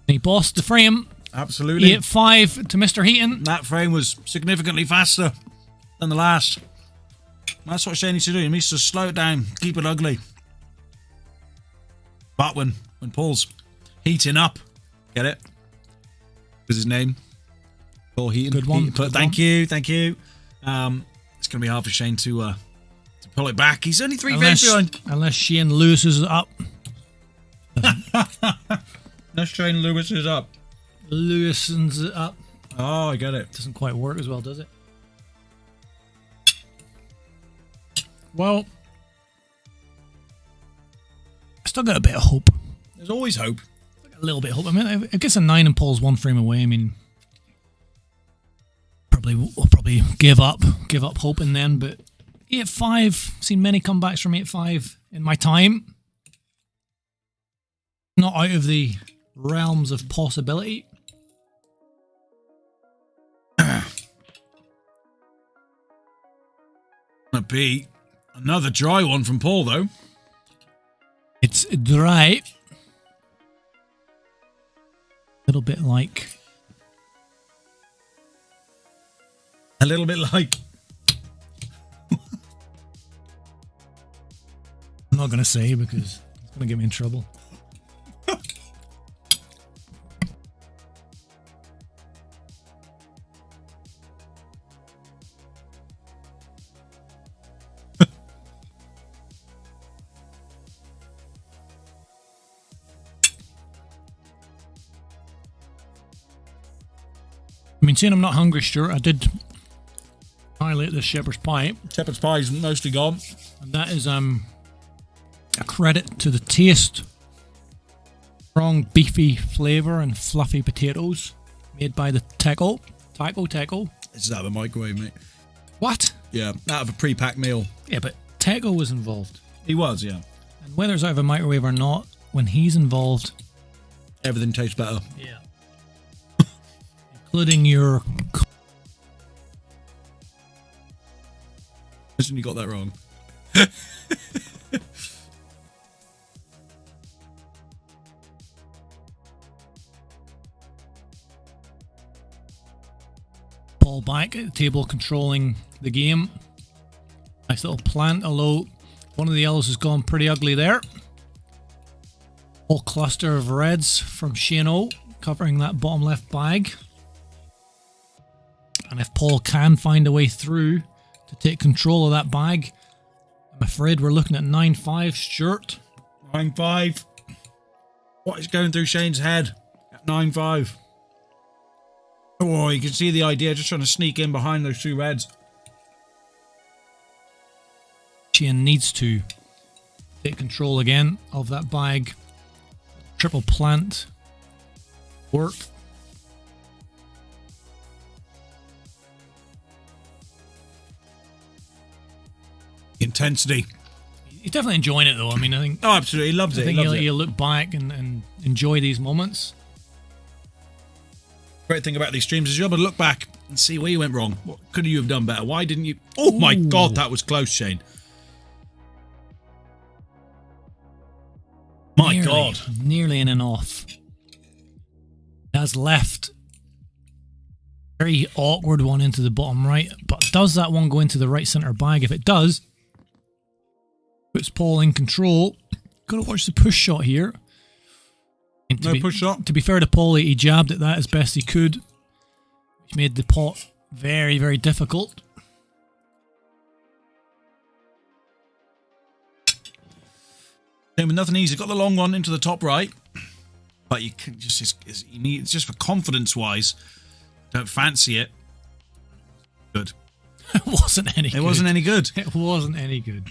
He bossed the frame. Absolutely. He hit 5 to Mr. Heaton. That frame was significantly faster than the last. That's what Shain needs to do. He needs to slow it down, keep it ugly. But when Paul's heating up, get it? Was his name? Paul Heaton. Good one. Thank you. It's going to be hard for Shain to pull it back. He's only 3 frames behind. Unless Shain loses it up. Unless Shain loses up. Loosens it up. Oh, I get it. Doesn't quite work as well, does it? Well, I still got a bit of hope. There's always hope. A little bit of hope. I mean, I guess a 9 and Paul's 1 frame away. I mean, we'll probably give up hoping then. But 8-5, seen many comebacks from 8-5 in my time. Not out of the realms of possibility. Gonna be another dry one from Paul, though. It's dry. A little bit like. A little bit like. I'm not gonna say because it's gonna get me in trouble. I mean, saying I'm not hungry, Stuart, I did highlight the shepherd's pie. Shepherd's pie is mostly gone. And that is a credit to the taste. Strong, beefy flavour and fluffy potatoes made by the Techo. It's out of the microwave, mate. What? Yeah, out of a pre-packed meal. Yeah, but Techo was involved. He was, yeah. And whether it's out of a microwave or not, when he's involved... everything tastes better. Yeah. Including your... Listen, you got that wrong. Paul back at the table controlling the game. Nice little plant, although one of the yellows has gone pretty ugly there. Whole cluster of reds from Shain covering that bottom left bag. And if Paul can find a way through to take control of that bag, I'm afraid we're looking at 9-5, Stuart. 9-5. What is going through Shane's head at 9-5? Oh, you can see the idea, just trying to sneak in behind those two reds. Shain needs to take control again of that bag. Triple plant. Work. Intensity. He's definitely enjoying it though. I mean, I think. Oh, absolutely. He loves it. I think he'll look back and enjoy these moments. Great thing about these streams is you're able to look back and see where you went wrong. What could you have done better? Why didn't you? Oh my God, that was close, Shain. My God. Nearly in and off. Has left very awkward one into the bottom right, but does that one go into the right centre bag? If it does, puts Paul in control. Got to watch the push shot here. And push shot. To be fair to Paul, he jabbed at that as best he could, which made the pot very, very difficult. With nothing easy. Got the long one into the top right, but you can just you need, it's just for confidence wise. Don't fancy it. Good. It wasn't any. It wasn't any good. It wasn't any good.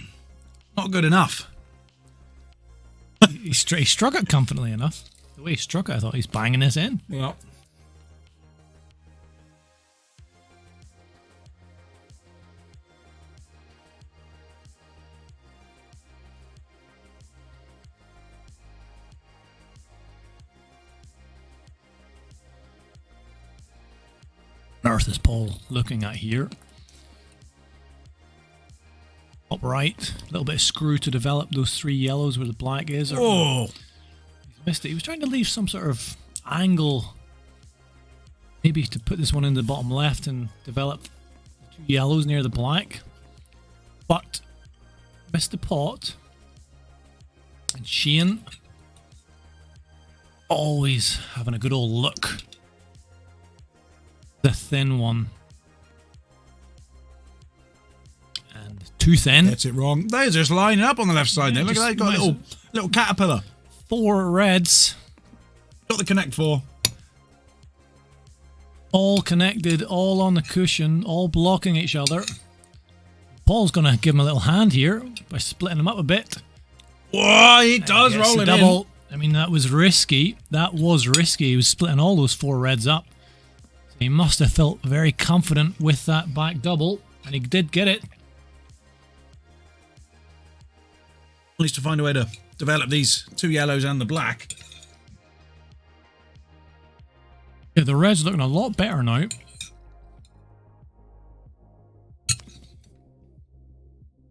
Not good enough. He struck it confidently enough. The way he struck it, I thought he's banging this in. Yeah. On earth is Paul looking at here? Top right, a little bit of screw to develop those three yellows where the black is. Oh! He's missed it. He was trying to leave some sort of angle, maybe to put this one in the bottom left and develop the two yellows near the black, but missed the pot. And Shain always having a good old look. The thin one. And too thin. Gets it wrong. They're just lining up on the left side there. Look at that. Got a little caterpillar. 4 reds. Got the connect 4. All connected, all on the cushion, all blocking each other. Paul's going to give him a little hand here by splitting them up a bit. Whoa, he does roll it double. I mean, that was risky. That was risky. He was splitting all those 4 reds up. He must have felt very confident with that back double, and he did get it. At least to find a way to develop these 2 yellows and the black. Yeah, the red's looking a lot better now.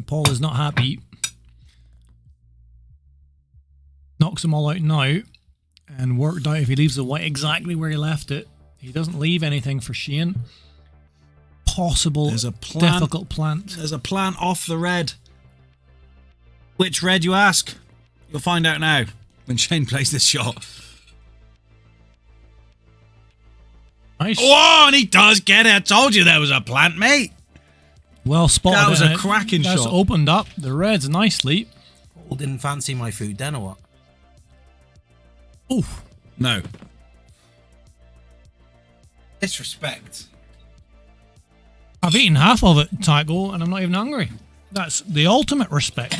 Paul is not happy. Knocks them all out now, and worked out if he leaves the white exactly where he left it. He doesn't leave anything for Shain. Possible, There's a plant, difficult plant. There's a plant off the red. Which red, you ask? You'll find out now when Shain plays this shot. Nice. Oh, and he does get it. I told you there was a plant, mate. Well spotted. That was a cracking That's shot. opened up the reds nicely. Paul didn't fancy my food then, or what? Oof. No. Disrespect. I've eaten half of it, Tycho, and I'm not even hungry. That's the ultimate respect.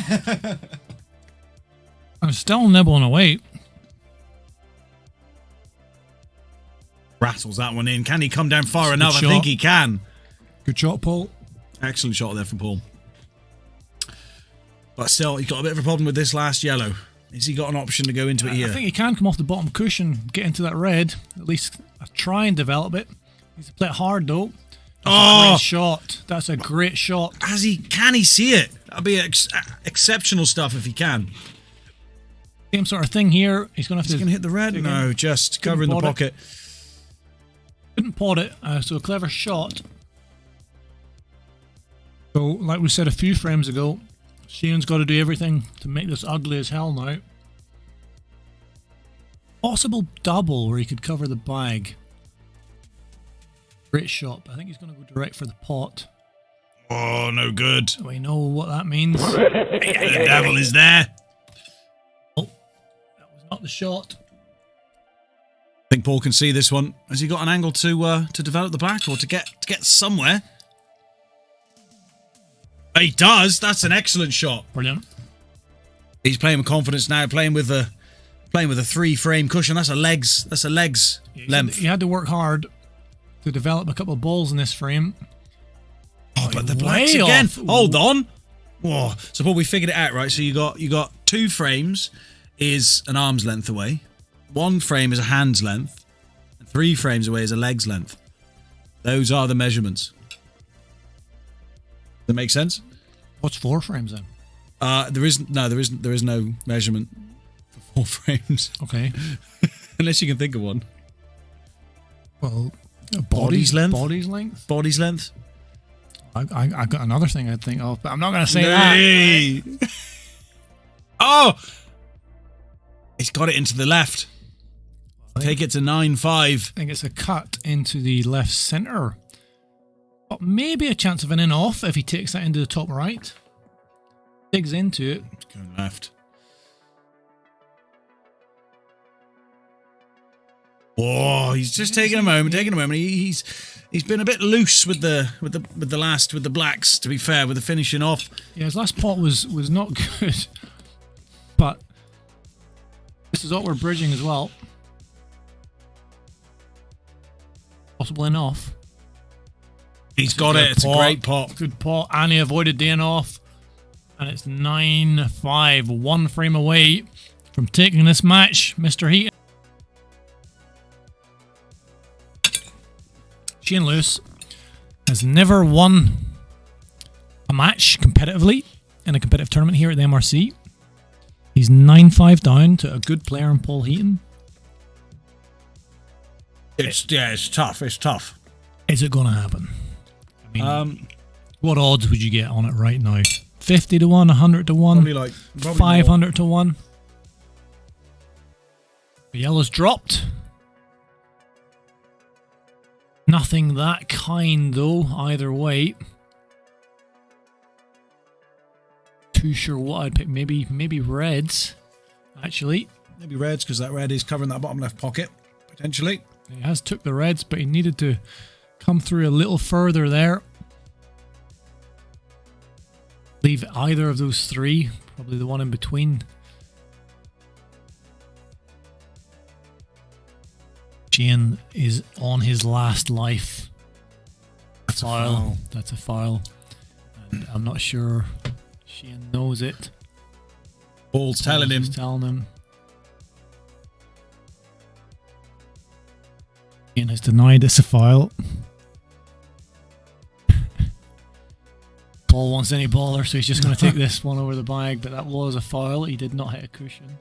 I'm still nibbling away. Rattles that one in. Can he come down far That's a enough? good I think shot. he can. Good shot, Paul. Excellent shot there from Paul. But still, he's got a bit of a problem with this last yellow. Has he got an option to go into it here? I think he can come off the bottom cushion, get into that red. At least try and develop it. Needs to play it hard though. That's a great shot. That's a great shot. Can he see it? That'd be exceptional stuff if he can. Same sort of thing here. He's going to have to hit the red. No, just covering the pocket. Couldn't pot it. So a clever shot. So, like we said a few frames ago, Shain's got to do everything to make this ugly as hell now. Possible double where he could cover the bag. Great shot, but I think he's going to go direct for the pot. Oh, no good. Do we know what that means? The devil is there. Oh, that was not the shot. I think Paul can see this one. Has he got an angle to develop the back or to get somewhere? He does. That's an excellent shot. Brilliant. He's playing with confidence now. Playing with a 3-frame cushion. That's a legs length. He had to work hard to develop a couple of balls in this frame. Oh, but the blacks again. Hold on. Whoa. So Paul, we figured it out, right? So you got 2 frames is an arm's length away. 1 frame is a hand's length. And 3 frames away is a leg's length. Those are the measurements. Does that make sense? What's 4 frames then? There is no measurement for 4 frames. Okay. Unless you can think of one. Well, body's length. Body's length. Body's length. I got another thing I'd think of, but I'm not going to say that. Oh, he's got it into the left. Take it to 9.5. I think it's a cut into the left centre. But maybe a chance of an in-off if he takes that into the top right. Digs into it. Going left. Oh, he's just taking a moment. He's been a bit loose with the blacks. To be fair, with the finishing off. Yeah, his last pot was not good, but this is what we're bridging as well. Possible in off. He's got it. It's a great pot. Good pot, and he avoided the in off, and it's 9-5, 1 frame away from taking this match, Mr. Heaton. Shain Lewis has never won a match competitively in a competitive tournament here at the MRC. He's 9-5 down to a good player in Paul Heaton. It's tough. It's tough. Is it going to happen? I mean, what odds would you get on it right now? 50 to 1, 100 to 1, probably 500 to 1. The yellow's dropped. Nothing that kind though, either way. Too sure what I'd pick. Maybe reds, actually. Maybe reds, because that red is covering that bottom left pocket, potentially. He has took the reds, but he needed to come through a little further there. Leave either of those 3, probably the one in between. Shain is on his last life. That's a foul. And I'm not sure Shain knows it. Paul's telling him. Shain has denied it's a foul. Paul wants any baller, so he's just going to take this one over the bag, but that was a foul. He did not hit a cushion.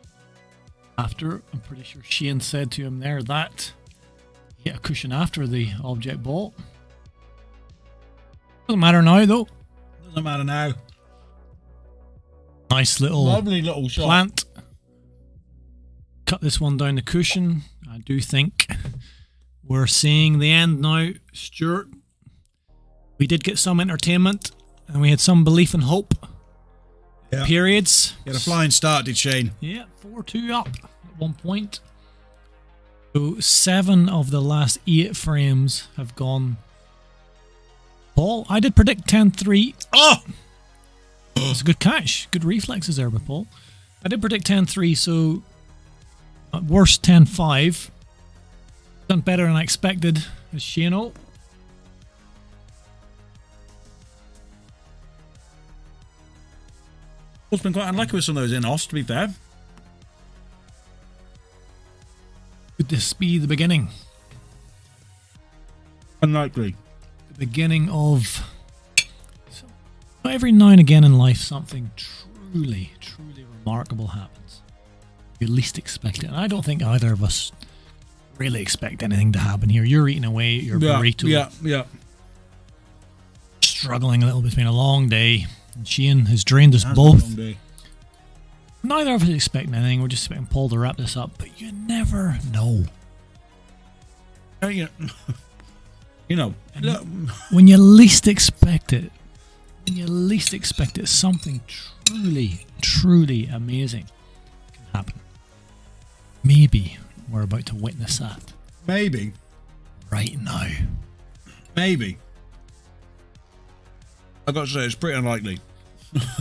After, I'm pretty sure Shain said to him there that he hit a cushion after the object ball. Doesn't matter now, though. Doesn't matter now. Nice little lovely little shot. Plant. Cut this one down the cushion. I do think we're seeing the end now, Stuart. We did get some entertainment, and we had some belief and hope. Yeah. Periods. He had a flying start, did Shain? Yeah, 4-2 up at one point. So 7 of the last 8 frames have gone. Paul, I did predict 10-3. Oh! It's a good catch. Good reflexes there by Paul. I did predict 10-3, so at worst 10-5. Done better than I expected as Shain. Paul's been quite unlucky with some of those in-offs, to be fair. Could this be the beginning? Unlikely. The beginning of... Every now and again in life, something truly, truly remarkable happens. You least expect it. And I don't think either of us really expect anything to happen here. You're eating away at your burrito. Yeah. Struggling a little bit. It's been a long day. And Shain has drained us both. Neither of us expecting anything. We're just expecting Paul to wrap this up. But you never know. You know, look, when you least expect it, something truly amazing can happen. Maybe we're about to witness that. maybe. Right now. Maybe. I've got to say, it's pretty unlikely.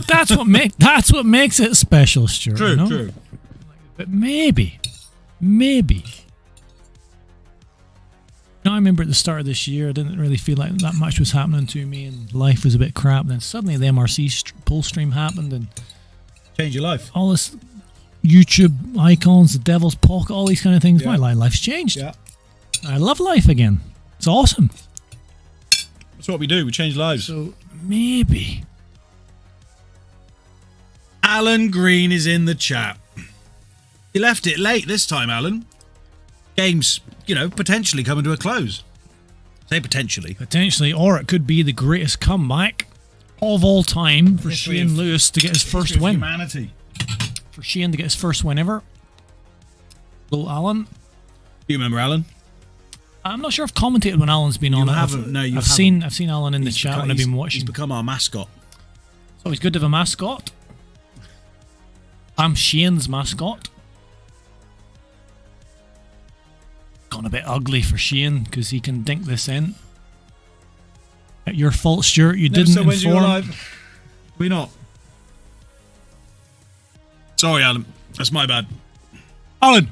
That's what makes it special, Stuart. True, you know? true. But maybe. I remember at the start of this year, I didn't really feel like that much was happening to me, and life was a bit crap. Then suddenly the MRC pull stream happened, and Change your life. all this YouTube icons, the Devil's Pocket, all these kind of things. Yeah. My life's changed. Yeah. I love life again. It's awesome. That's what we do. We change lives. So maybe. Alan Green is in the chat. You left it late this time, Alan. Game's, potentially coming to a close. Say potentially. Potentially, or it could be the greatest comeback of all time for History Shane of- Lewis to get his first win. Humanity. For Shane to get his first win ever. Hello, Alan. You remember Alan? I'm not sure I've commentated when Alan's been on it. haven't. No, you I've haven't. seen Alan in the chat when I've been watching. He's become our mascot. It's always good to have a mascot. I'm Shane's mascot. Gone a bit ugly for Shane because he can dink this in. Your fault, Stuart. You didn't inform. We not. Sorry, Alan. That's my bad. Alan.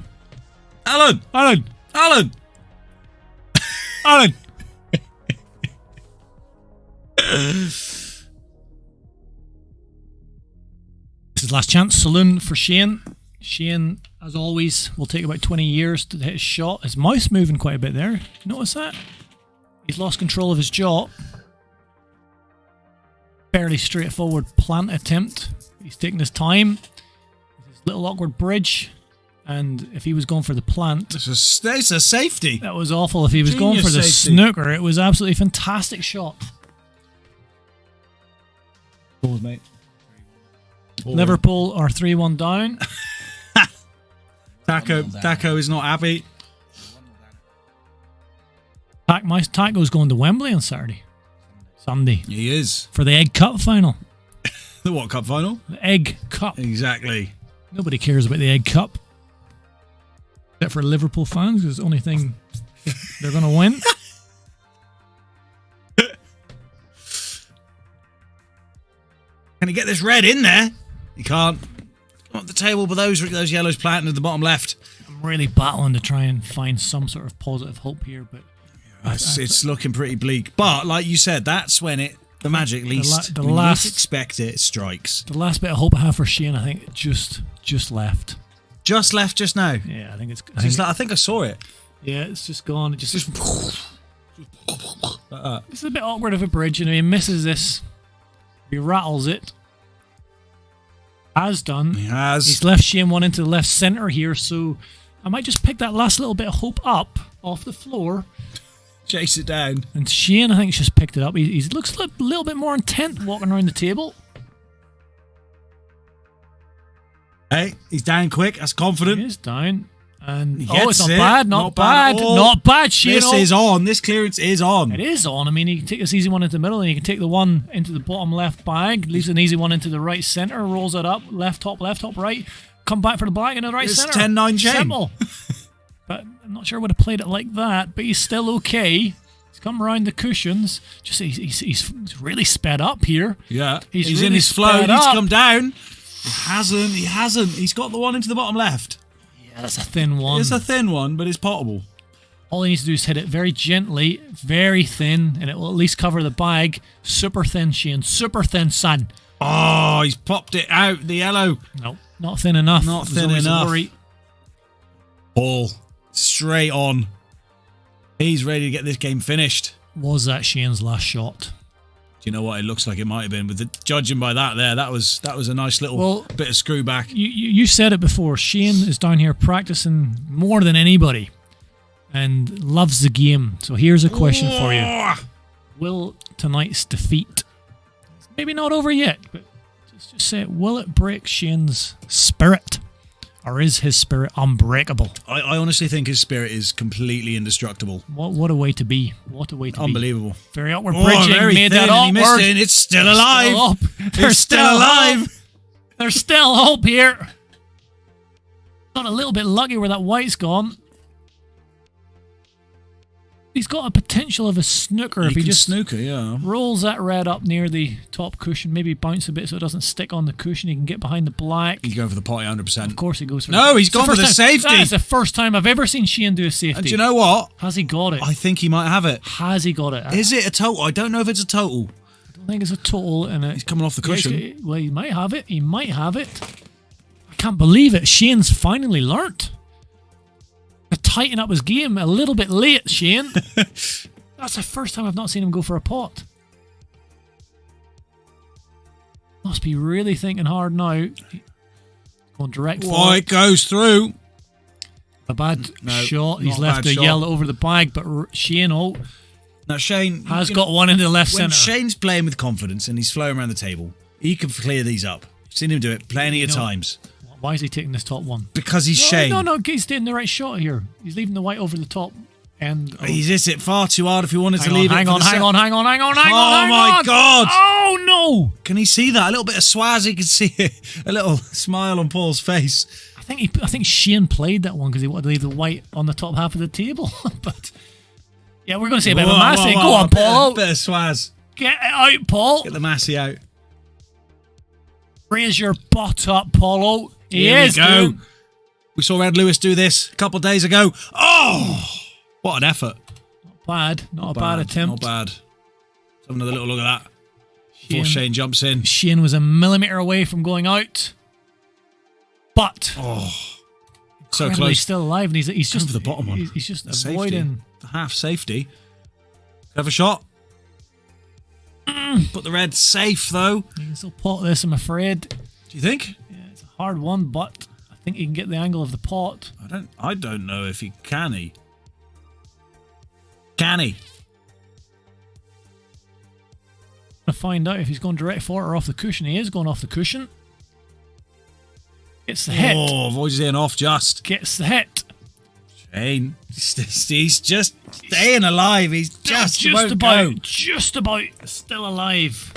Alan. Alan. Alan. Alan. This is last chance saloon for Shane. Shane, as always, will take about 20 years to hit his shot. His mouth's moving quite a bit there. Notice that? He's lost control of his jaw. Fairly straightforward plant attempt. He's taking his time. His little awkward bridge. And if he was going for the plant... It's a safety. That was awful. If he was going for the safety. snooker, it was absolutely fantastic shot. Pause, mate. Liverpool are 3-1 down. Taco is not happy. Taco's going to Wembley on Sunday. He is. For the Egg Cup final. The what cup final? The Egg Cup. Exactly. Nobody cares about the Egg Cup. Except for Liverpool fans, because it's the only thing they're going to win. Can he get this red in there? He can't. Come up the table with those yellows planted at the bottom left. I'm really battling to try and find some sort of positive hope here, but It's looking pretty bleak. But like you said, that's when the magic least expect it strikes. The last bit of hope I have for Shane, I think, just left. Just left just now. Yeah, I think it's. I think I saw it. Yeah, it's just gone. It just Like that. It's a bit awkward of a bridge, he misses this. He rattles it. Has done. He has. He's left Shane one into the left centre here, so I might just pick that last little bit of hope up off the floor. Chase it down. And Shane, I think, just picked it up. He looks a little bit more intent walking around the table. Hey, he's down quick. That's confident. He is down. And He it's gets not it. bad, not bad, at all. not bad, Shane. This is on. This clearance is on. It is on. I mean, you can take this easy one into the middle, and you can take the one into the bottom left bag, leaves an easy one into the right centre, rolls it up, left top, right, come back for the black into the right It's centre. 10-9 Shain. Simple. But I'm not sure I would have played it like that, but he's still okay. He's come around the cushions. Just he's really sped up here. Yeah. He's in really his flow. sped He's up. come down. He hasn't. He's got the one into the bottom left. Yeah, that's a thin one. It's a thin one, but it's potable. All he needs to do is hit it very gently, very thin, and it will at least cover the bag. Super thin, Shane. Super thin, son. Oh, he's popped it out. The yellow. No, not thin enough. Not There's thin always a enough. worry. Ball. Straight on. He's ready to get this game finished. Was that Shane's last shot? Do you know what? It looks like it might have been. With judging by that there, that was a nice little bit of screw back. You said it before. Shane is down here practicing more than anybody and loves the game. So here's a question for you. Will tonight's defeat, maybe not over yet, but just say it, will it break Shane's spirit? Or is his spirit unbreakable? I honestly think his spirit is completely indestructible. What a way to be. What a way to Unbelievable. be. Very awkward bridging. Very made thin, that and he missed awkward. it, and it's still alive. They're still alive. alive. There's still hope here. Got a little bit lucky where that white's gone. He's got a potential of a snooker if he just snooker, yeah. rolls that red up near the top cushion, maybe bounce a bit so it doesn't stick on the cushion. He can get behind the black. He's going for the potty 100%. Of course he goes for No, it. he's gone for the safety. That is the first time I've ever seen Shain do a safety. And do you know what? Has he got it? I think he might have it. Has he got it? Is it a total? I don't know if it's a total. I don't think it's a total. He's coming off the cushion. Well, he might have it. He might have it. I can't believe it. Shane's finally learnt to tighten up his game a little bit late, Shain. That's the first time I've not seen him go for a pot. Must be really thinking hard now. Going direct for White goes through. a bad shot. He's not a left bad a shot. yellow over the bag, but Shain Now Shain has got one in the left when centre. Shane's playing with confidence and he's flowing around the table, he can clear these up. You've seen him do it plenty of times. Why is he taking this top one? Because he's Shain. No, he's taking the right shot here. He's leaving the white over the top. And He's hit it far too hard if he wanted to leave it. Hang on. Oh my God. Oh no! Can he see that? A little bit of swaz, he can see it. A little smile on Paul's face. I think Shain played that one because he wanted to leave the white on the top half of the table. But yeah, we're going to see a bit of a massey. Go on, Paul. Bit of swaz. Get it out, Paul. Get the massey out. Raise your butt up, Paulo. Here we go. We saw Ed Lewis do this a couple of days ago. Oh, what an effort. Not a bad attempt. Not bad. Let's have another little look at that. Before Shain jumps in. Shain was a millimetre away from going out. But so close. He's still alive, and he's just over the bottom one. He's just Safety. avoiding The half safety. Have a shot. Put the red safe though. You can still pot this, I'm afraid. Do you think? Yeah, it's a hard one, but I think he can get the angle of the pot. I don't know if he can. Can he? To find out if he's going direct for it or off the cushion. He is going off the cushion. Gets the hit. Oh, avoids in off just. Gets the hit. Shain, he's just staying alive. He's just about still alive.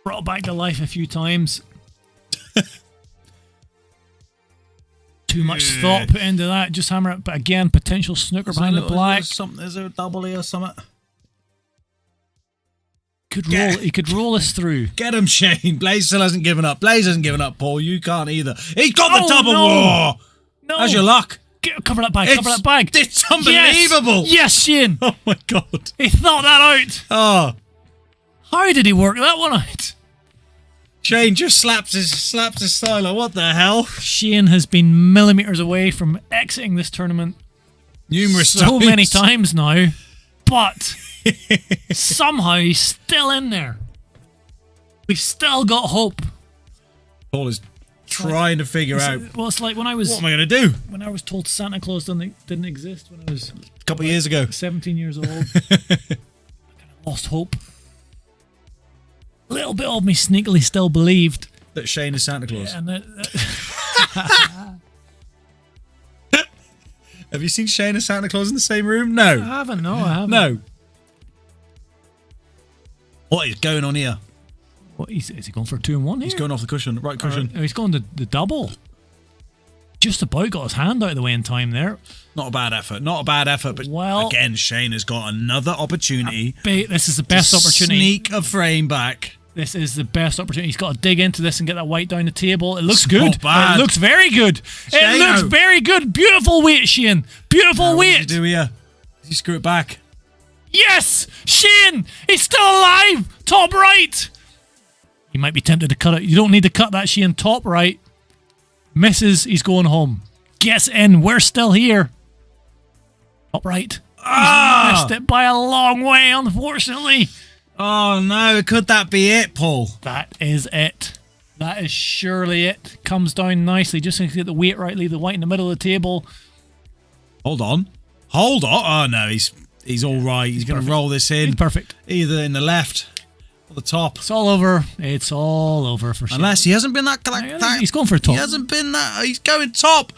Brought back to life a few times. Too much thought put into that. Just hammer it. But again, potential snooker behind the black. Is there a double here or something? He could roll us through. Get him, Shain. Blaze still hasn't given up. Blaze hasn't given up, Paul. You can't either. He's got the double. No. No. How's your luck? Cover that bag. Cover that bag. It's unbelievable. Yes, Shain. Oh my God. He thought that out. Oh. How did he work that one out? Shain just slaps his styler. What the hell? Shain has been millimetres away from exiting this tournament numerous so many times now, but somehow he's still in there. We've still got hope. Paul is trying to figure out. Well, it's like when I was. What am I going to do? When I was told Santa Claus didn't exist when I was a couple of years ago, 17 years old. I kind of lost hope. A little bit of me sneakily still believed that Shain is Santa Claus. Yeah, Have you seen Shain and Santa Claus in the same room? No. I haven't. No, I haven't. No. What is going on here? What is he going for a 2-1 here? He's going off the cushion, right cushion. He's going the double. Just about got his hand out of the way in time there. Not a bad effort. But again, Shain has got another opportunity. This is the best opportunity. Sneak a frame back. This is the best opportunity. He's got to dig into this and get that white down the table. It looks good. Not bad. It looks very good. It looks very good. Beautiful weight, Shain. Beautiful weight. What does he do here? Does he screw it back? Yes! Shain! He's still alive! Top right! You might be tempted to cut it. You don't need to cut that, Shain. Top right. Misses. He's going home. Gets in. We're still here. Top right. He's missed it by a long way, unfortunately. Oh no, could that be it, Paul? That is it. That is surely it. Comes down nicely. Just to get the weight right, leave the white in the middle of the table. Hold on. Oh no, he's all right. He's going to roll this in. He's perfect. Either in the left At the top. It's all over. It's all over for Shain. Unless he hasn't been that. He's going for a top. He hasn't been that. He's going top.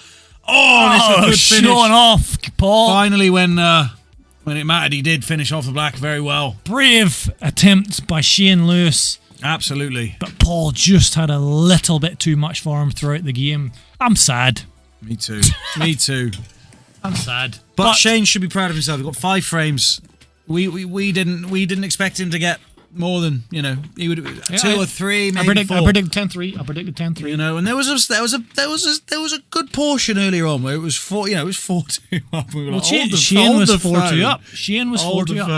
Oh, this is a good finish. Showing off, Paul. Finally, when it mattered, he did finish off the black very well. Brave attempt by Shain Lewis. Absolutely. But Paul just had a little bit too much for him throughout the game. I'm sad. Me too. Me too. I'm sad. But Shain should be proud of himself. He got 5 frames. We didn't expect him to get more than, he would 2 or 3, maybe 4. I predicted 10-3. I predicted 10-3. And there was a good portion earlier on where it was 4. It was 4-2 up. We were like, Shain was 4-2 up. Shain was 4-2 up.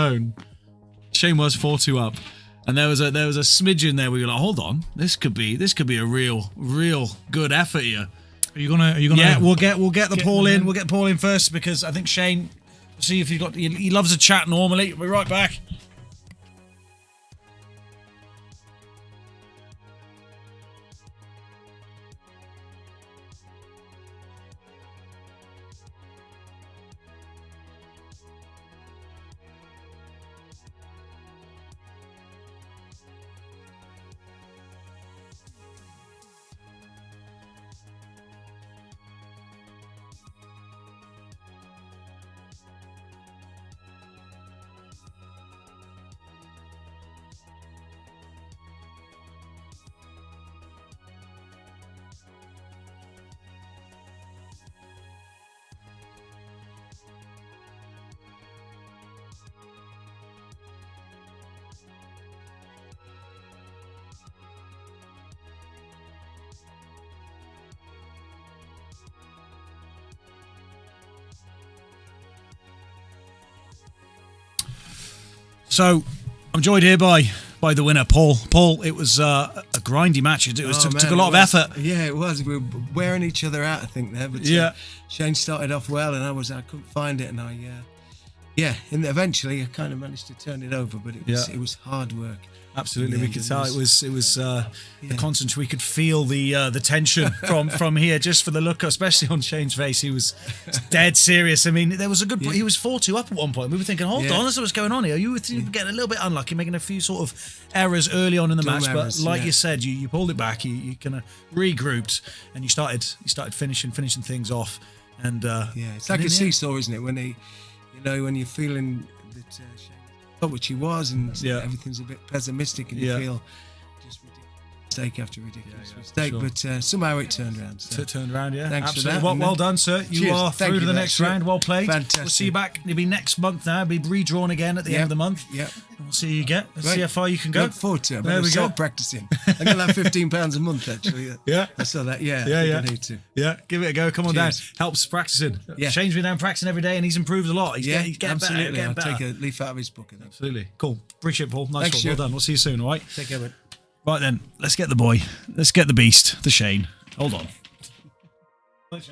Shain was 4-2 up, and there was a smidgen there where you were like, hold on, this could be a real good effort here. Are you gonna? Yeah, we'll get the Paul in. We'll get Paul in first because I think Shain. See if he loves a chat normally. We'll be right back. So, I'm joined here by the winner, Paul. Paul, it was a grindy match. It took a lot of effort. Yeah, it was. We were wearing each other out, I think, there. But Shain started off well, and I couldn't find it, and and eventually I kind of managed to turn it over, but it was hard work. Absolutely, we could tell it was the concentration. We could feel the tension from here just for the look, especially on Shane's face. He was dead serious. I mean, there was a good. He was 4-2 up at one point. We were thinking, hold on, this is what's going on here. You were getting a little bit unlucky, making a few sort of errors early on in the match. But like you said, you pulled it back. You kind of regrouped and you started finishing things off. And it's like a seesaw, isn't it? When when you're feeling that Shane got what he was, and everything's a bit pessimistic, and you feel just ridiculous mistake after ridiculous mistake. Sure. But somehow it turned around. So. It turned around, yeah. Thanks absolutely. for that. Well done, sir. You are through to the next round. Well played. Fantastic. We'll see you back. It'll be next month now. It'll be redrawn again at the end of the month. Yep. We'll see you get. Let's see how far you can go. Look forward to it. There we go. Practicing. I'm going to have £15 a month, actually. Yeah. I saw that. Yeah. I need to. Yeah. Give it a go. Come on down. Helps practicing. Yeah. Shane's been down practicing every day and he's improved a lot. He's getting absolutely. better. I'll take a leaf out of his book. Absolutely. Cool. Appreciate it, Paul. Nice Thanks, one. Well done. We'll see you soon, all right? Take care, mate. Right then, let's get the boy. Let's get the beast, the Shain. Hold on. Thanks,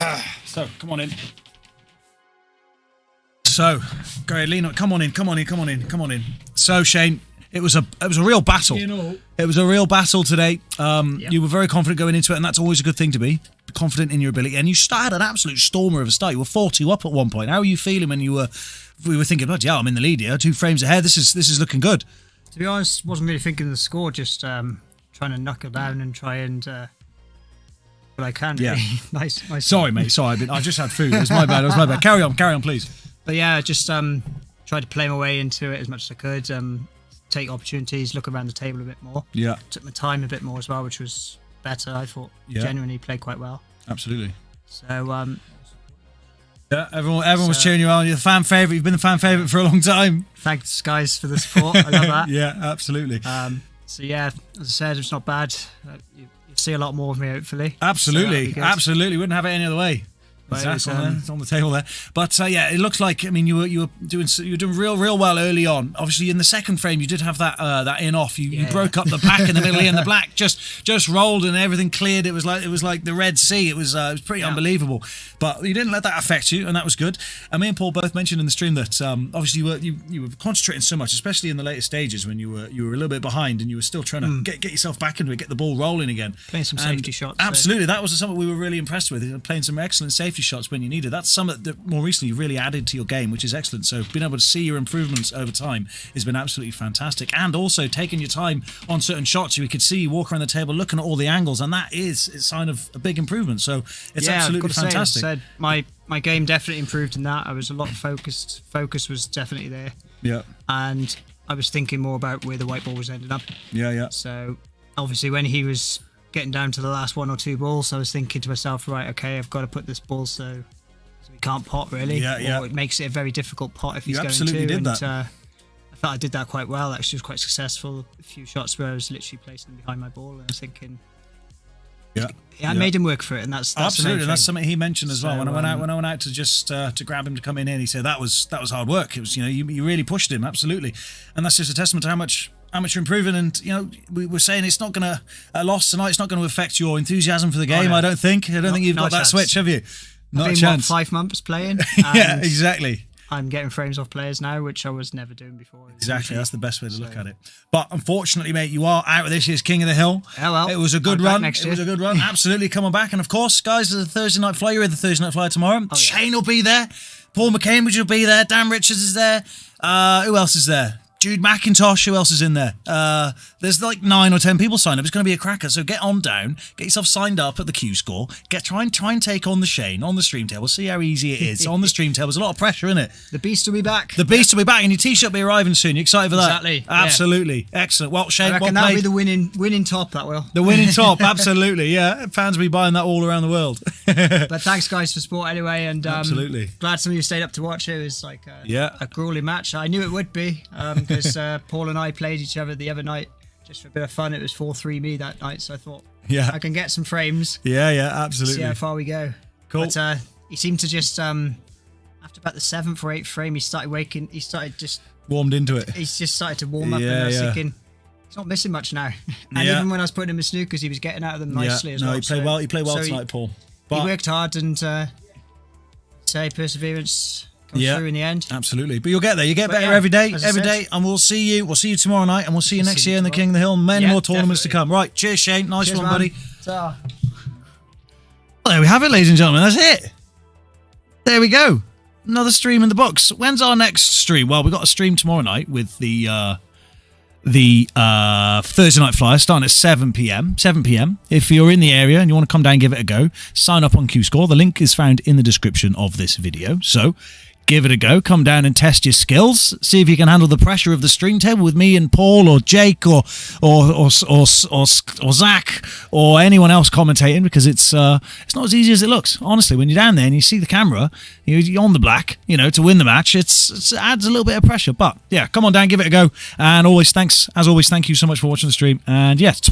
Shain. So, come on in. So, go ahead, lean on. Come on in. So, Shain, it was a real battle. It was a real battle today. You were very confident going into it, and that's always a good thing to be. Confident in your ability, and you started an absolute stormer of a start. You were 4-2 up at one point. How were you feeling when we were thinking, bloody hell, I'm in the lead here, 2 frames ahead. This is looking good. To be honest, wasn't really thinking of the score. Just trying to knuckle down and try and what I can. Yeah. Really. nice. Sorry, mate. Sorry, I just had food. It was my bad. Carry on, please. But yeah, just tried to play my way into it as much as I could. Take opportunities, look around the table a bit more. Yeah. Took my time a bit more as well, which was better. I thought genuinely played quite well. Absolutely. So yeah, everyone was cheering you on. You're the fan favourite. You've been the fan favourite for a long time. Thanks, guys, for the support. I love that. Yeah, absolutely. So yeah, as I said, it's not bad. You'll see a lot more of me, hopefully. Absolutely, so absolutely. Wouldn't have it any other way. It's on the table there, but yeah, it looks like you were doing real well early on. Obviously, in the second frame, you did have that in off. You broke up the pack in the middle, and the black just rolled and everything cleared. It was like the Red Sea. It was pretty unbelievable. But you didn't let that affect you, and that was good. And me and Paul both mentioned in the stream that obviously you were concentrating so much, especially in the later stages when you were a little bit behind, and you were still trying to get yourself back into it, get the ball rolling again, playing some safety shots. Absolutely, that was something we were really impressed with. Playing some excellent safety safety shots when you need it. That's something that more recently really added to your game, which is excellent. So being able to see your improvements over time has been absolutely fantastic. And also taking your time on certain shots, we could see you walk around the table looking at all the angles, and that is a sign of a big improvement. So it's absolutely fantastic. Said, my game definitely improved in that. I was a lot focused. Focus was definitely there. Yeah. And I was thinking more about where the white ball was ending up. Yeah. So obviously when he was getting down to the last 1 or 2 balls, I was thinking to myself, right, okay, I've got to put this ball so he can't pot really. Yeah. Or it makes it a very difficult pot if he's going to. You absolutely did that. I thought I did that quite well. Actually, was quite successful. A few shots where I was literally placing them behind my ball, and I was thinking, I made him work for it, and that's absolutely. And that's something he mentioned as well. When I went out to just to grab him to come in, he said that was hard work. It was, you really pushed him, absolutely, and that's just a testament to how much you're improving. And we were saying it's not going to a loss tonight. It's not going to affect your enthusiasm for the game. No. I don't think you've got that switch, have you? Not I've a been, chance. 5 months playing. Yeah, exactly. I'm getting frames off players now, which I was never doing before. Exactly, that's the best way to look at it. But unfortunately, mate, you are out of this year's King of the Hill. Oh, well, it was a good run. Next it year. was a good run. Absolutely, coming back. And of course, guys, there's a Thursday Night Flyer. You're the Thursday Night Flyer tomorrow. Shain will be there. Paul McCambridge will be there. Dan Richards is there. Who else is there? Jude McIntosh, who else is in there? There's like 9 or 10 people signed up. It's going to be a cracker. So get on down, get yourself signed up at the Q Score. Try and take on the Shain on the stream table. See how easy it is on the stream table. There's a lot of pressure in it. The Beast will be back. The Beast will be back, and your T-shirt will be arriving soon. You excited for that? Exactly. Absolutely. Yeah. Excellent. Well, Shain, I reckon that'll be the winning top. That will. The winning top. Absolutely. Yeah. Fans will be buying that all around the world. But thanks, guys, for support anyway, and absolutely glad some of you stayed up to watch it. It was like a grueling match. I knew it would be because Paul and I played each other the other night just for a bit of fun. It was 4-3 me that night, so I thought I can get some frames. Yeah, absolutely. See how far we go. Cool. But he seemed to just after about the 7th or 8th frame, he started warmed into it. He's just started to warm up, and I was thinking he's not missing much now. And even when I was putting him in snookers, he was getting out of them nicely as well. He played well. He played well tonight, Paul. But he worked hard, and perseverance comes through in the end. Absolutely. But you'll get there. You get better every day, and we'll see you. We'll see you tomorrow night, and we'll see you next year in the King of the Hill. Many more tournaments to come. Right. Cheers, Shain. Nice one, buddy. Ta. Well, there we have it, ladies and gentlemen. That's it. There we go. Another stream in the books. When's our next stream? Well, we've got a stream tomorrow night with the Thursday Night Flyer starting at 7 p.m. If you're in the area and you want to come down and give it a go, sign up on Q-Score. The link is found in the description of this video. So give it a go. Come down and test your skills. See if you can handle the pressure of the string table with me and Paul or Jake or Zach or anyone else commentating, because it's not as easy as it looks. Honestly, when you're down there and you see the camera, you're on the black, to win the match, it adds a little bit of pressure. But yeah, come on down, give it a go. And thank you so much for watching the stream. And yes.